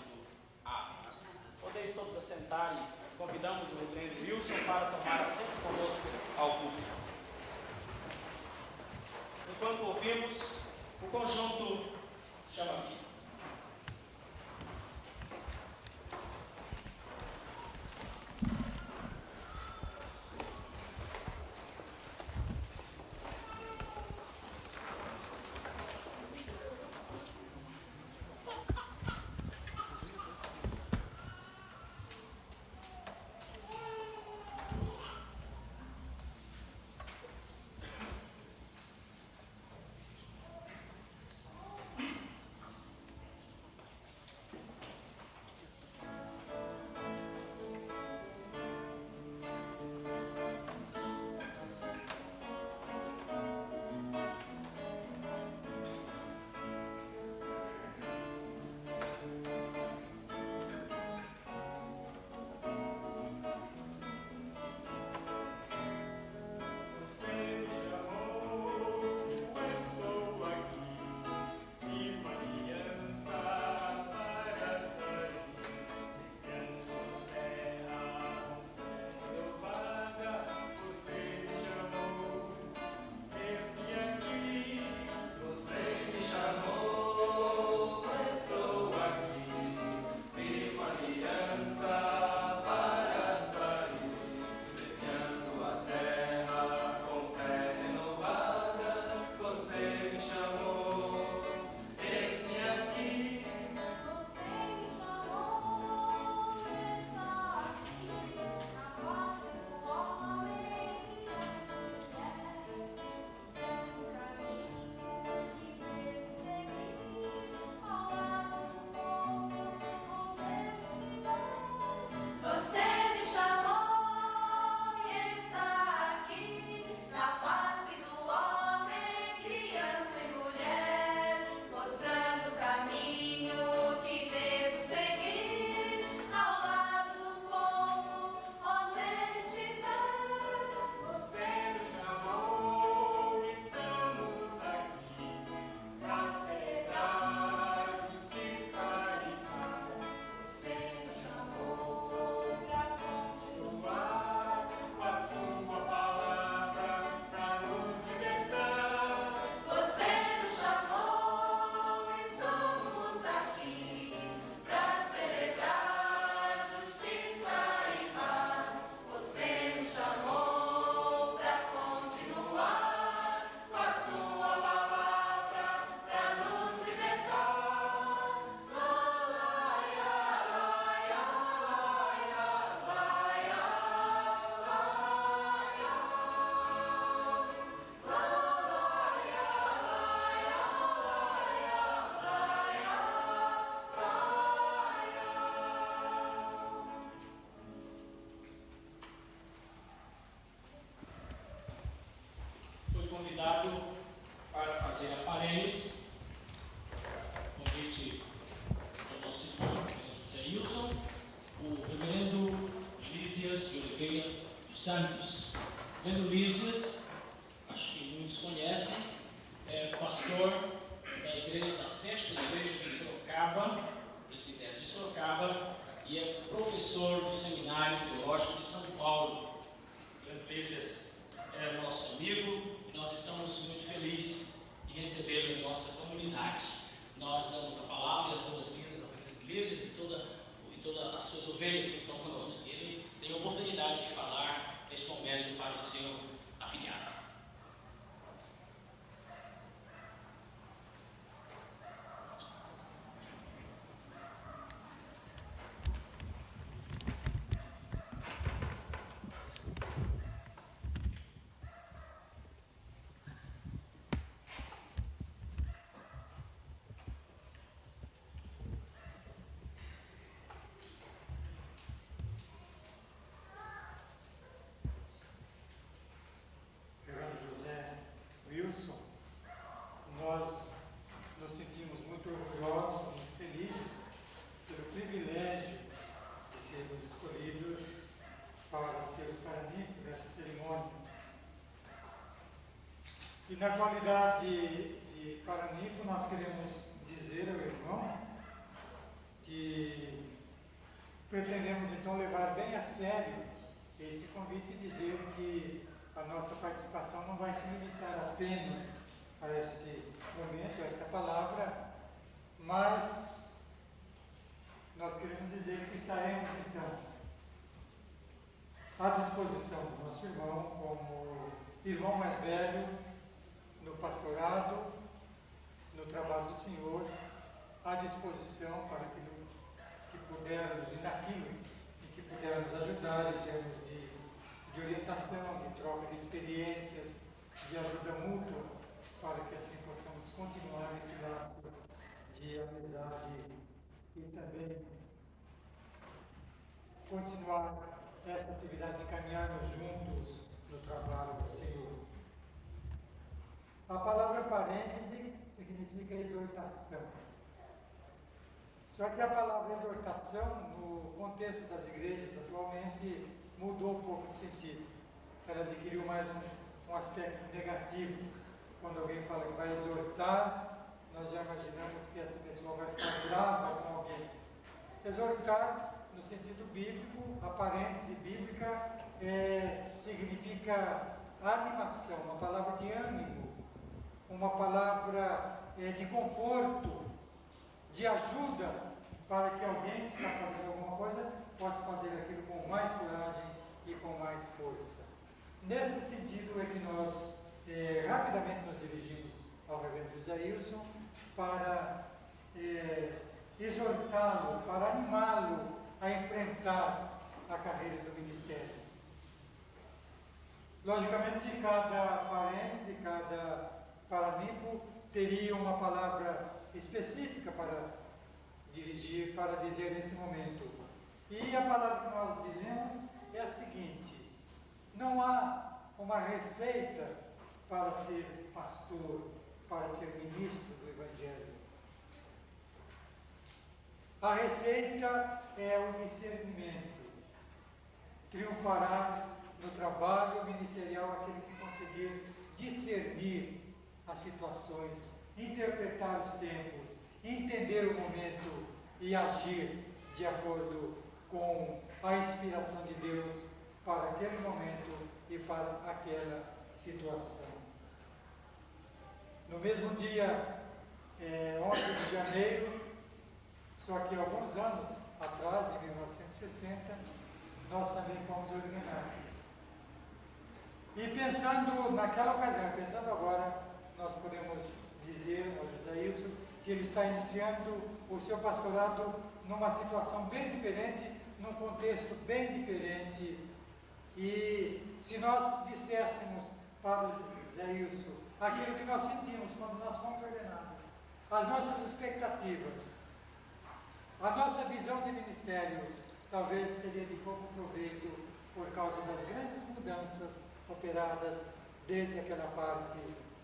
Amém. Podeis todos assentar e convidamos o reverendo Wilson para tomar assento conosco ao público. Enquanto ouvimos, o conjunto chama a vida. Para fazer a parênese, convite ao nosso irmão José Wilson, o reverendo Lísias de Oliveira dos Santos. O reverendo Lísias, acho que muitos conhecem, é pastor da igreja, da sexta igreja de Sorocaba, presbitério de Sorocaba, e é professor do Seminário Teológico de São Paulo. O reverendo Lísias é nosso amigo e nós estamos muito felizes em recebê-lo em nossa comunidade. Nós damos a palavra e as boas-vindas ao reverendo Lísias e todas as suas ovelhas que estão conosco. Ele tem a oportunidade de falar neste momento para o seu afiliado. Reverendo José Wilson, nós nos sentimos muito orgulhosos, muito felizes pelo privilégio de sermos escolhidos para ser o paraninfo dessa cerimônia. E na qualidade de paraninfo, nós queremos dizer ao irmão que pretendemos então levar bem a sério este convite e dizer que a nossa participação não vai se limitar apenas a este momento, a esta palavra, mas nós queremos dizer que estaremos então à disposição do nosso irmão, como irmão mais velho, no pastorado, no trabalho do Senhor, à disposição para aquilo que pudermos e naquilo em que pudermos ajudar em termos de orientação, de troca de experiências, de ajuda mútua, para que assim possamos continuar esse laço de amizade e também continuar essa atividade de caminharmos juntos no trabalho do Senhor. A palavra parêntese significa exortação. Só que a palavra exortação, no contexto das igrejas atualmente, mudou um pouco de sentido. Ela adquiriu mais um aspecto negativo. Quando alguém fala que vai exortar, nós já imaginamos que essa pessoa vai ficar brava com alguém. Exortar, no sentido bíblico, a parêntese bíblica, significa animação, uma palavra de ânimo, uma palavra de conforto, de ajuda, para que alguém que está fazendo alguma coisa possa fazer aquilo com mais coragem e com mais força. Nesse sentido é que nós rapidamente nos dirigimos ao reverendo José Wilson para exortá-lo, para animá-lo a enfrentar a carreira do ministério. Logicamente, cada parêntese, cada paraninfo teria uma palavra específica para dirigir, para dizer nesse momento. E a palavra que nós dizemos é a seguinte: não há uma receita para ser pastor, para ser ministro do Evangelho. A receita é o discernimento. Triunfará no trabalho ministerial aquele que conseguir discernir as situações, interpretar os tempos, entender o momento e agir de acordo com a inspiração de Deus para aquele momento e para aquela situação. No mesmo dia, 11 de janeiro, só que alguns anos atrás, em 1960, nós também fomos ordenados. E pensando naquela ocasião, pensando agora, nós podemos dizer ao José Wilson que ele está iniciando o seu pastorado numa situação bem diferente, num contexto bem diferente. E se nós disséssemos para o José Wilson aquilo que nós sentimos quando nós fomos ordenados, as nossas expectativas, a nossa visão de ministério, talvez seria de pouco proveito por causa das grandes mudanças operadas desde aquela parte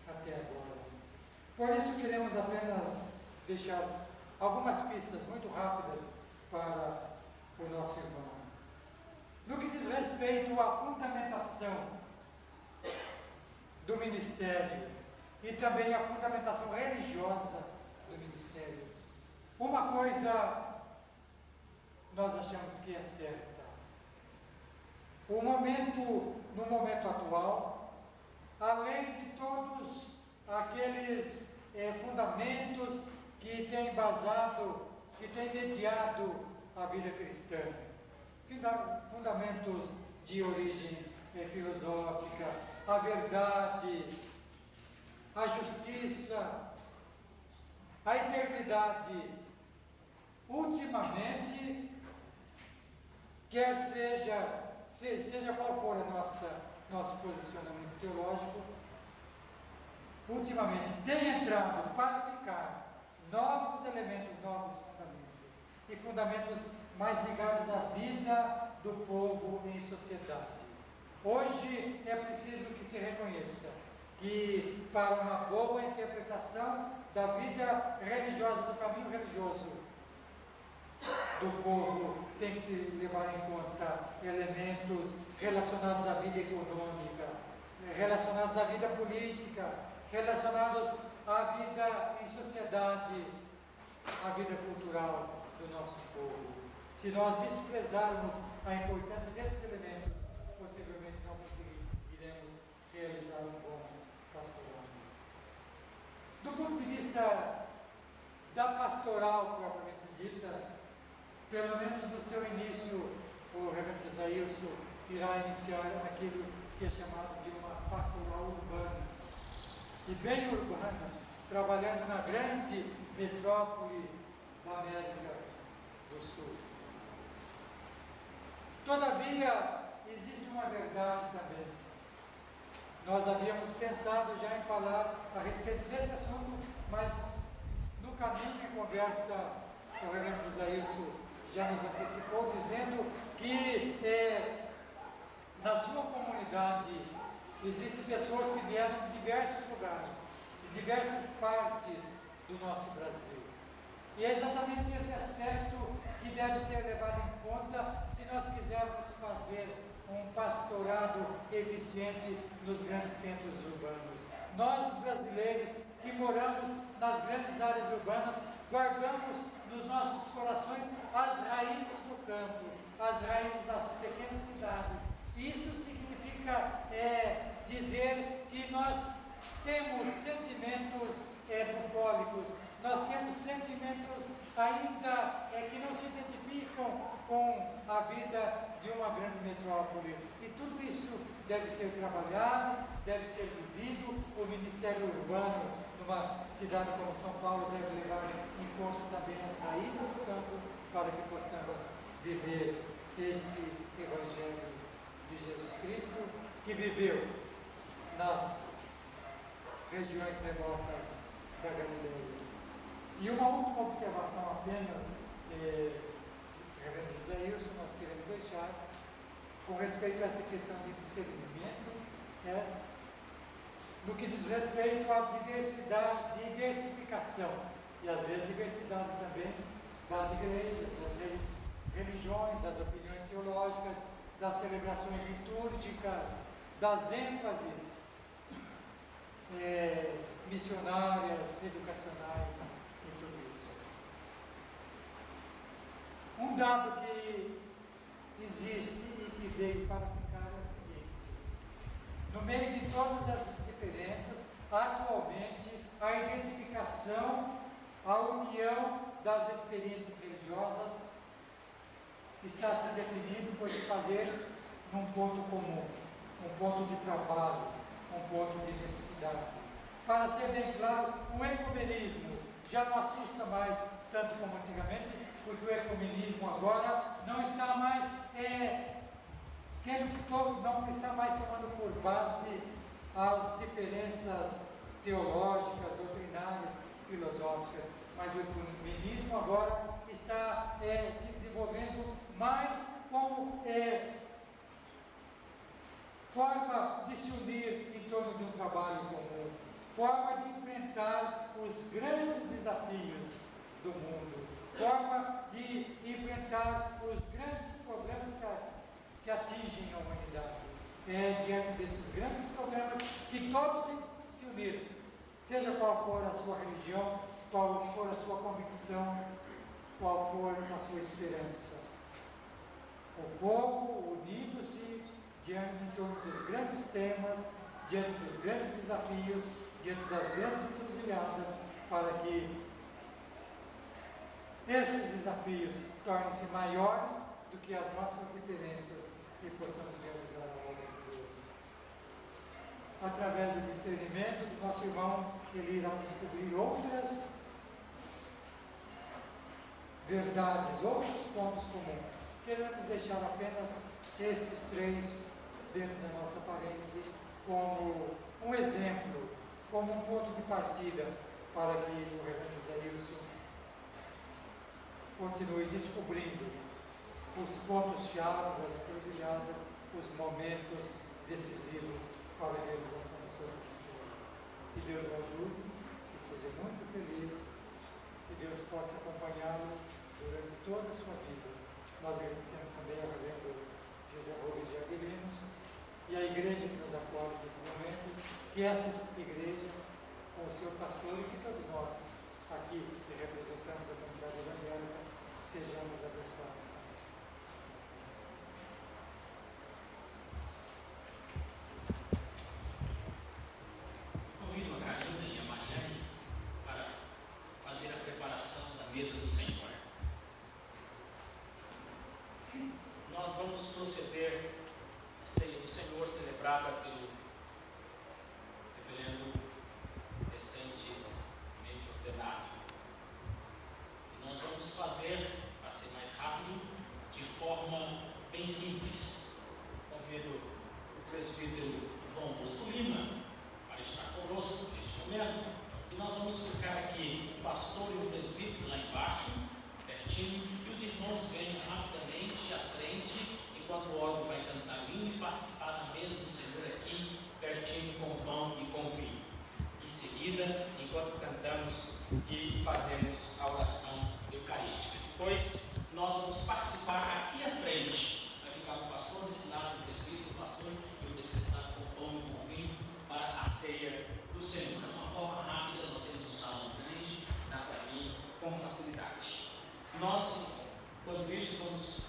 até agora. Por isso queremos apenas deixar algumas pistas muito rápidas para o nosso irmão. No que diz respeito à fundamentação do ministério e também à fundamentação religiosa do ministério, uma coisa nós achamos que é certa. No momento atual, além de todos aqueles fundamentos que têm embasado, que têm mediado a vida cristã, fundamentos de origem filosófica, a verdade, a justiça, a eternidade. Ultimamente, quer seja qual for nosso posicionamento teológico, ultimamente tem entrado para ficar novos elementos, novos fundamentos, e fundamentos mais ligados à vida do povo em sociedade. Hoje é preciso que se reconheça que, para uma boa interpretação da vida religiosa, do caminho religioso do povo, tem que se levar em conta elementos relacionados à vida econômica, relacionados à vida política, relacionados à vida em sociedade, à vida cultural do nosso povo. Se nós desprezarmos a importância desses elementos, possivelmente não conseguiremos realizar um bom pastoral. Do ponto de vista da pastoral propriamente dita, pelo menos no seu início, o reverendo Josailson irá iniciar aquilo que é chamado de uma pastoral urbana, e bem urbana, trabalhando na grande metrópole da América do Sul. Todavia, existe uma verdade também. Nós havíamos pensado já em falar a respeito desse assunto, mas no caminho em conversa, o reverendo Josailson já nos antecipou, dizendo que na sua comunidade existem pessoas que vieram de diversos lugares, de diversas partes do nosso Brasil. E é exatamente esse aspecto que deve ser levado em conta se nós quisermos fazer um pastorado eficiente nos grandes centros urbanos. Nós, brasileiros, que moramos nas grandes áreas urbanas, guardamos nos nossos corações as raízes do campo, as raízes das pequenas cidades. Isto significa dizer que nós temos sentimentos bucólicos, nós temos sentimentos ainda que não se identificam com a vida de uma grande metrópole. E tudo isso deve ser trabalhado, deve ser vivido. O Ministério Urbano, numa cidade como São Paulo, deve levar em conta também as raízes do campo, para que possamos viver este Evangelho de Jesus Cristo, que viveu nas regiões remotas da Galileia. E uma última observação apenas, reverendo Josailson, nós queremos deixar, com respeito a essa questão de discernimento, no que diz respeito à diversificação, e às vezes diversidade também, das igrejas, das religiões, das opiniões teológicas, das celebrações litúrgicas, das ênfases missionárias, educacionais e tudo isso. Um dado que existe e que veio para ficar é o seguinte: no meio de todas essas diferenças, atualmente a identificação, a união das experiências religiosas está se definindo por se fazer num ponto comum, um ponto de trabalho, um ponto de necessidade. Para ser bem claro, o ecumenismo já não assusta mais tanto como antigamente, porque o ecumenismo agora não está mais não está mais tomando por base as diferenças teológicas, doutrinárias, filosóficas, mas o ecumenismo agora está se desenvolvendo mais como forma de se unir em torno de um trabalho comum, forma de enfrentar os grandes desafios do mundo, forma de enfrentar os grandes problemas que atingem a humanidade. É diante desses grandes problemas que todos têm que se unir, seja qual for a sua religião, qual for a sua convicção, qual for a sua esperança. O povo unindo-se em torno dos grandes temas, diante dos grandes desafios, diante das grandes encruzilhadas, para que esses desafios tornem-se maiores do que as nossas diferenças e possamos realizar a obra de Deus. através do discernimento do nosso irmão, ele irá descobrir outras verdades, outros pontos comuns. Queremos deixar apenas estes 3 dentro da nossa parêntese como um exemplo, como um ponto de partida para que o reverendo José Wilson continue descobrindo os pontos-chave, as encruzilhadas, os momentos decisivos para a realização do seu ministério. Que Deus o ajude, que seja muito feliz, que Deus possa acompanhá-lo durante toda a sua vida. Nós agradecemos também ao reverendo José Rubens de Aguilinos e a igreja que nos acolhe nesse momento, que essa igreja, com o seu pastor e que todos nós aqui que representamos a comunidade evangélica, sejamos abençoados também. Convido a Karina e a Mariane para fazer a preparação da mesa do Senhor. Nós vamos proceder à ceia do Senhor, celebrada pelo reverendo recentemente ordenado. E nós vamos fazer, para ser mais rápido, de forma bem simples. Convido o presbítero João Bosco Lima para estar conosco neste momento. E nós vamos ficar aqui, o pastor e o presbítero lá embaixo, pertinho, e os irmãos venham rapidamente à frente, enquanto o órgão vai cantar o hino, e participar da mesa do Senhor aqui, pertinho, com o pão e com o vinho. Em seguida, enquanto cantamos e fazemos a oração eucarística. Depois, nós vamos participar aqui à frente. Vai ficar o pastor desse lado, o presbítero, o pastor e o presbítero desse lado, com o pão e com o vinho, para a ceia do Senhor. De uma forma rápida, nós temos um salão grande, dá para vir com facilidade. Nós, enquanto isso, vamos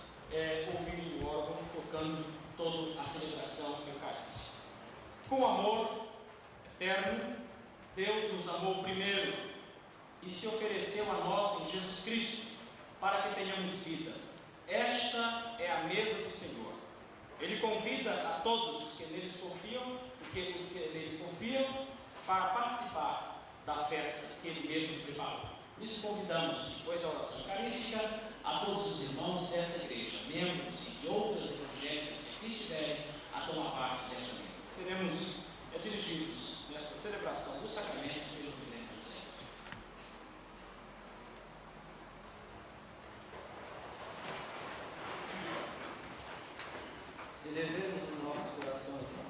ouvir o órgão tocando toda a celebração eucarística. Com amor eterno, Deus nos amou primeiro e se ofereceu a nós em Jesus Cristo para que tenhamos vida. Esta é a mesa do Senhor. Ele convida a todos os que neles confiam, para participar da festa que Ele mesmo preparou. Por isso convidamos, depois da oração eucarística, a todos os irmãos desta igreja, membros e de outras evangélicas que aqui estiverem, a tomar parte desta mesa. Seremos dirigidos nesta celebração dos sacramentos pelo reverendo José Wilson. Elevemos os nossos corações.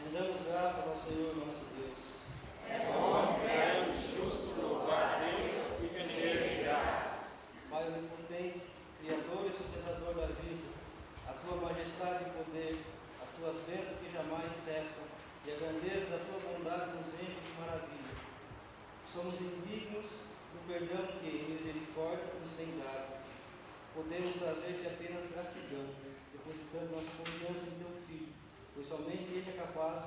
Rendamos graças ao Senhor nosso Deus. É bom, belo e justo louvar a Deus e render graças. Pai onipotente, Criador e sustentador da vida, a tua majestade e poder, as tuas bênçãos que jamais cessam, e a grandeza da tua bondade nos enche de maravilha. Somos indignos do perdão que, em misericórdia, nos tem dado. Podemos trazer-te apenas gratidão, depositando nossa confiança em teu Filho, pois somente Ele é capaz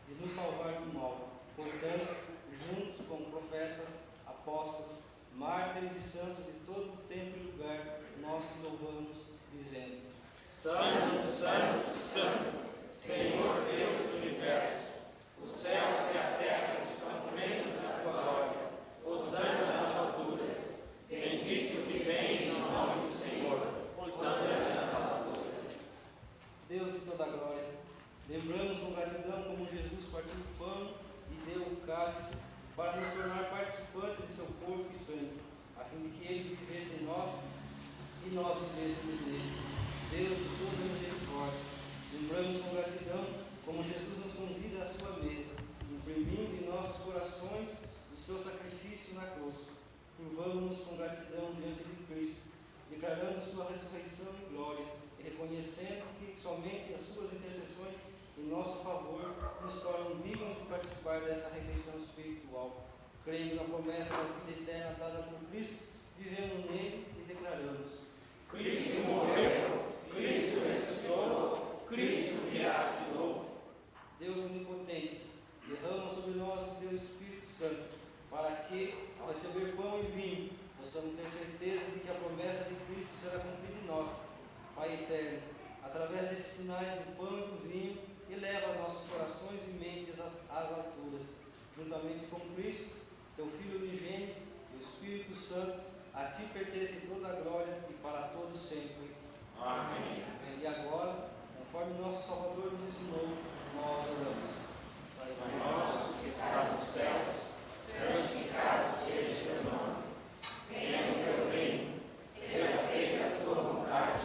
de nos salvar do mal. Portanto, juntos com profetas, apóstolos, mártires e santos de todo o tempo e lugar, nós te louvamos, dizendo: Santo, Santo, Santo, Senhor Deus do Universo, os céus e a terra estão plenos da tua glória. Hosana nas alturas, bendito que vem em nome do Senhor. Hosana nas alturas. Deus de toda a glória, lembramos com gratidão como Jesus partiu o pão e deu o cálice para nos tornar participantes de seu corpo e sangue, a fim de que ele vivesse em nós e nós vivêssemos nele. Deus de toda misericórdia, lembramos com gratidão como Jesus nos convida à sua mesa, imprimindo em nossos corações o seu sacrifício na cruz. Curvamos-nos com gratidão diante de Cristo, declarando sua ressurreição e glória, e reconhecendo que somente as suas intercessões em nosso favor nos tornam dignos de participar desta refeição espiritual. Crendo na promessa da vida eterna dada por Cristo, vivemos nele e declaramos: Cristo morreu, Cristo ressuscitou, Cristo virá de novo. Deus onipotente, derrama sobre nós o teu Espírito Santo, para que, ao receber pão e vinho, possamos ter certeza de que a promessa de Cristo será cumprida em nós. Pai eterno, através desses sinais do pão e do vinho, juntamente com Cristo, teu Filho unigênito, o Espírito Santo, a ti pertence toda a glória e para todos sempre. Amém. E agora, conforme nosso Salvador nos ensinou, nós oramos. Pai nosso que estás nos céus, santificado seja o teu nome. Venha o teu reino, seja feita a tua vontade,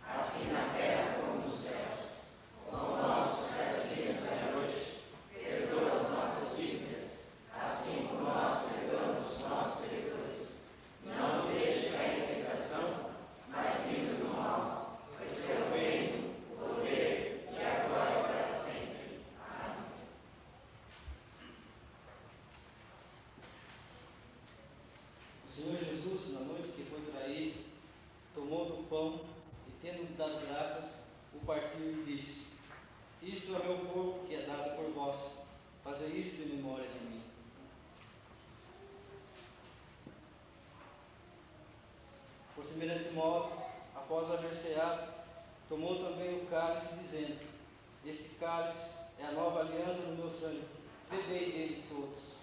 assim na terra como nos céus. O pão nosso cada dia nos dai hoje. Perdoa as nossas dívidas, assim como nós perdoamos os nossos devedores. Não nos deixes cair em tentação, mas livra-nos do mal. Pois teu reino, o poder e a glória para sempre. Amém. O Senhor Jesus, na noite que foi traído, tomou do pão e, tendo dado graças, o partiu e disse: Isto é meu corpo que é dado por vós. Fazei isto em memória de mim. Por semelhante modo, após haver ceado, tomou também o cálice, dizendo: Este cálice é a nova aliança no meu sangue. Bebei dele todos.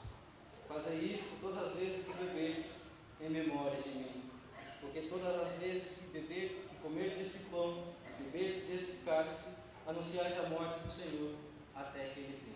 Fazei isto todas as vezes que beberdes, em memória de mim. Porque todas as vezes que comerdes deste pão e beberdes deste cálice, anunciais a morte do Senhor, até que ele venha.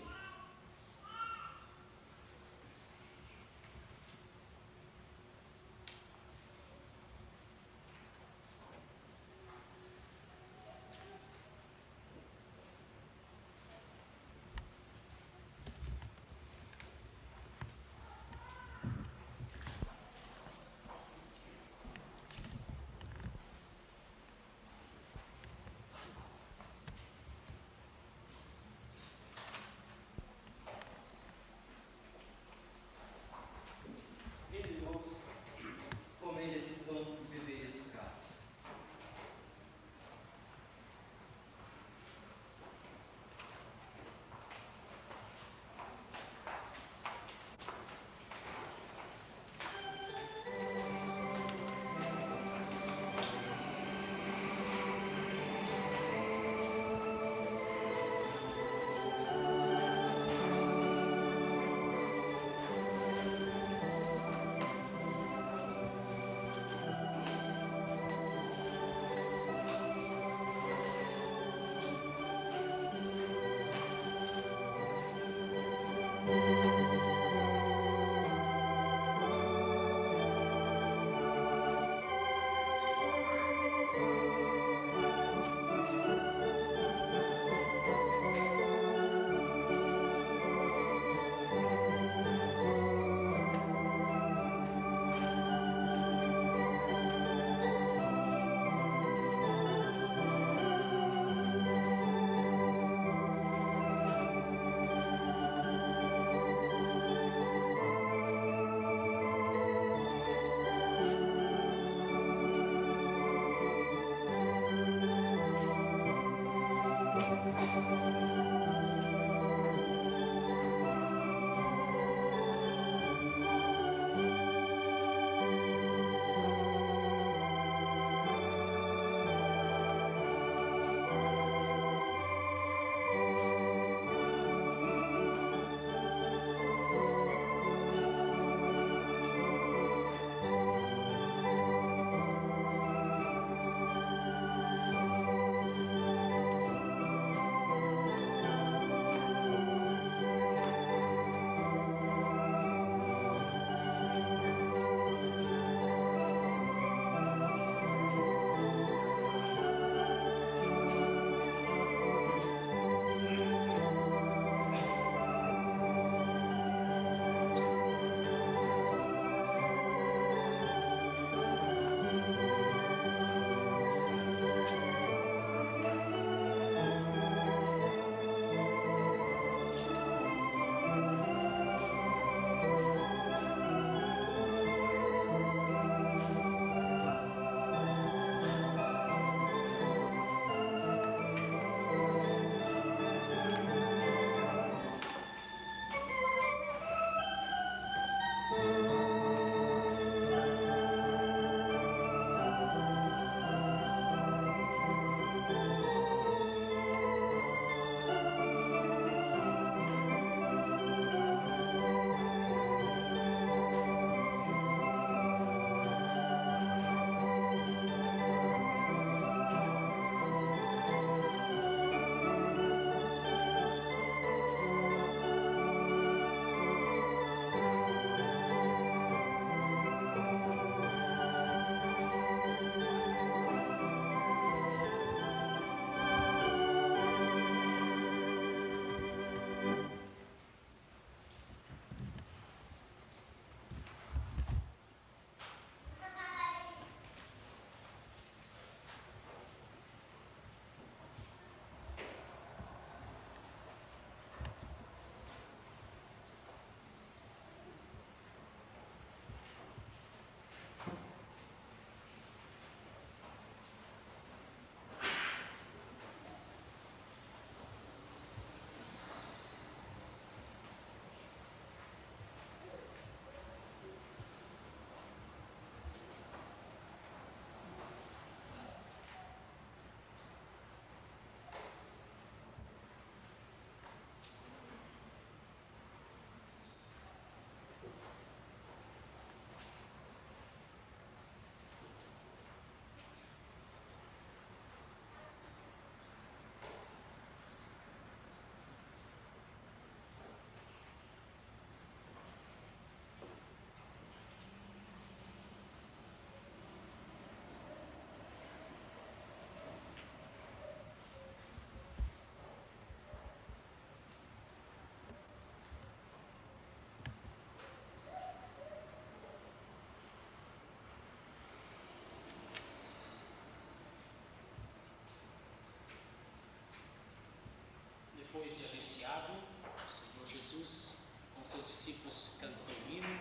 depois de aliciado, o Senhor Jesus, com seus discípulos, cantou o hino,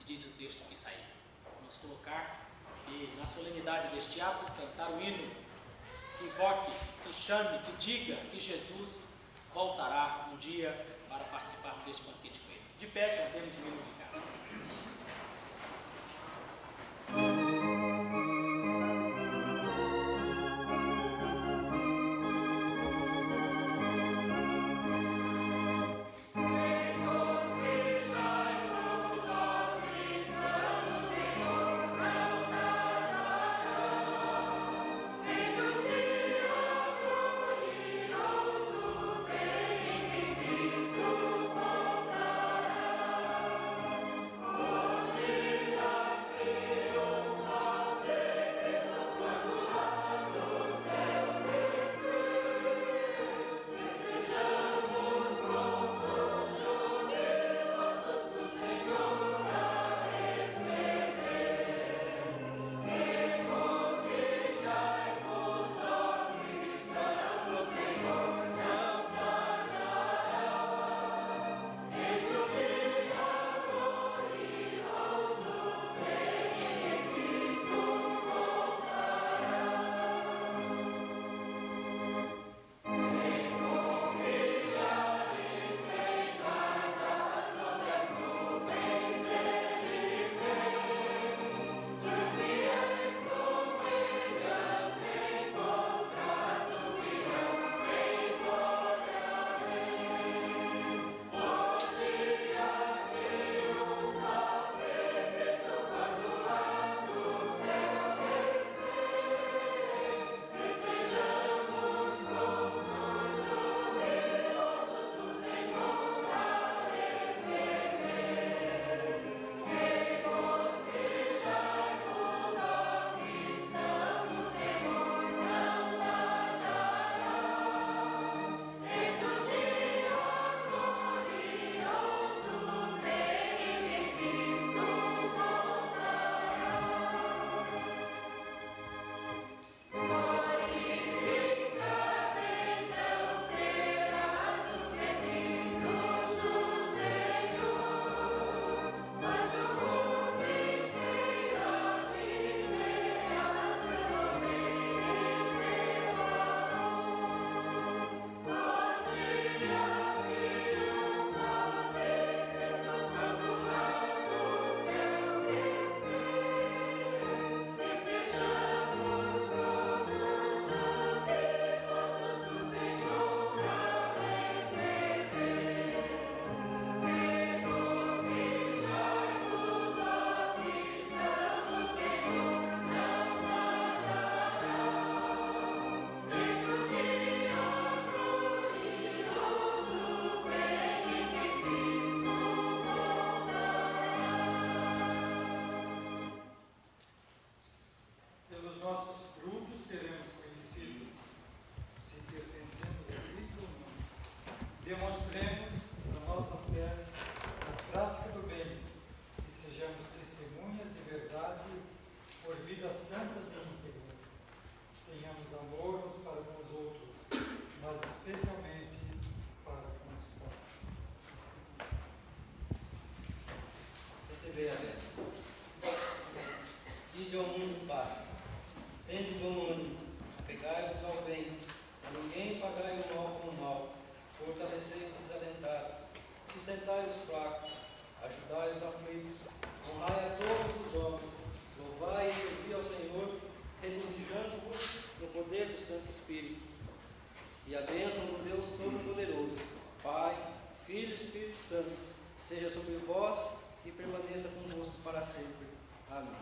e diz o texto que saiu. Vamos colocar e, na solenidade deste ato, cantar o hino que invoque, que chame, que diga que Jesus voltará um dia para participarmos deste banquete com ele. De pé, cantemos o hino de cá. Demonstremos a nossa fé na prática do bem e sejamos testemunhas de verdade por vidas santas e íntegras. Tenhamos amor uns para com os outros, mas especialmente para com os pobres. Recebei a bênção. Ide ao mundo paz. Tende bom ânimo. Apegai-vos ao bem. A ninguém pagai o mal com o mal. Fortalecei os desalentados, sustentai os fracos, ajudai os aflitos, honrai a todos os homens, louvai e servi ao Senhor, regozijando-vos no poder do Santo Espírito. E a bênção do Deus Todo-Poderoso, Pai, Filho e Espírito Santo, seja sobre vós e permaneça convosco para sempre. Amém.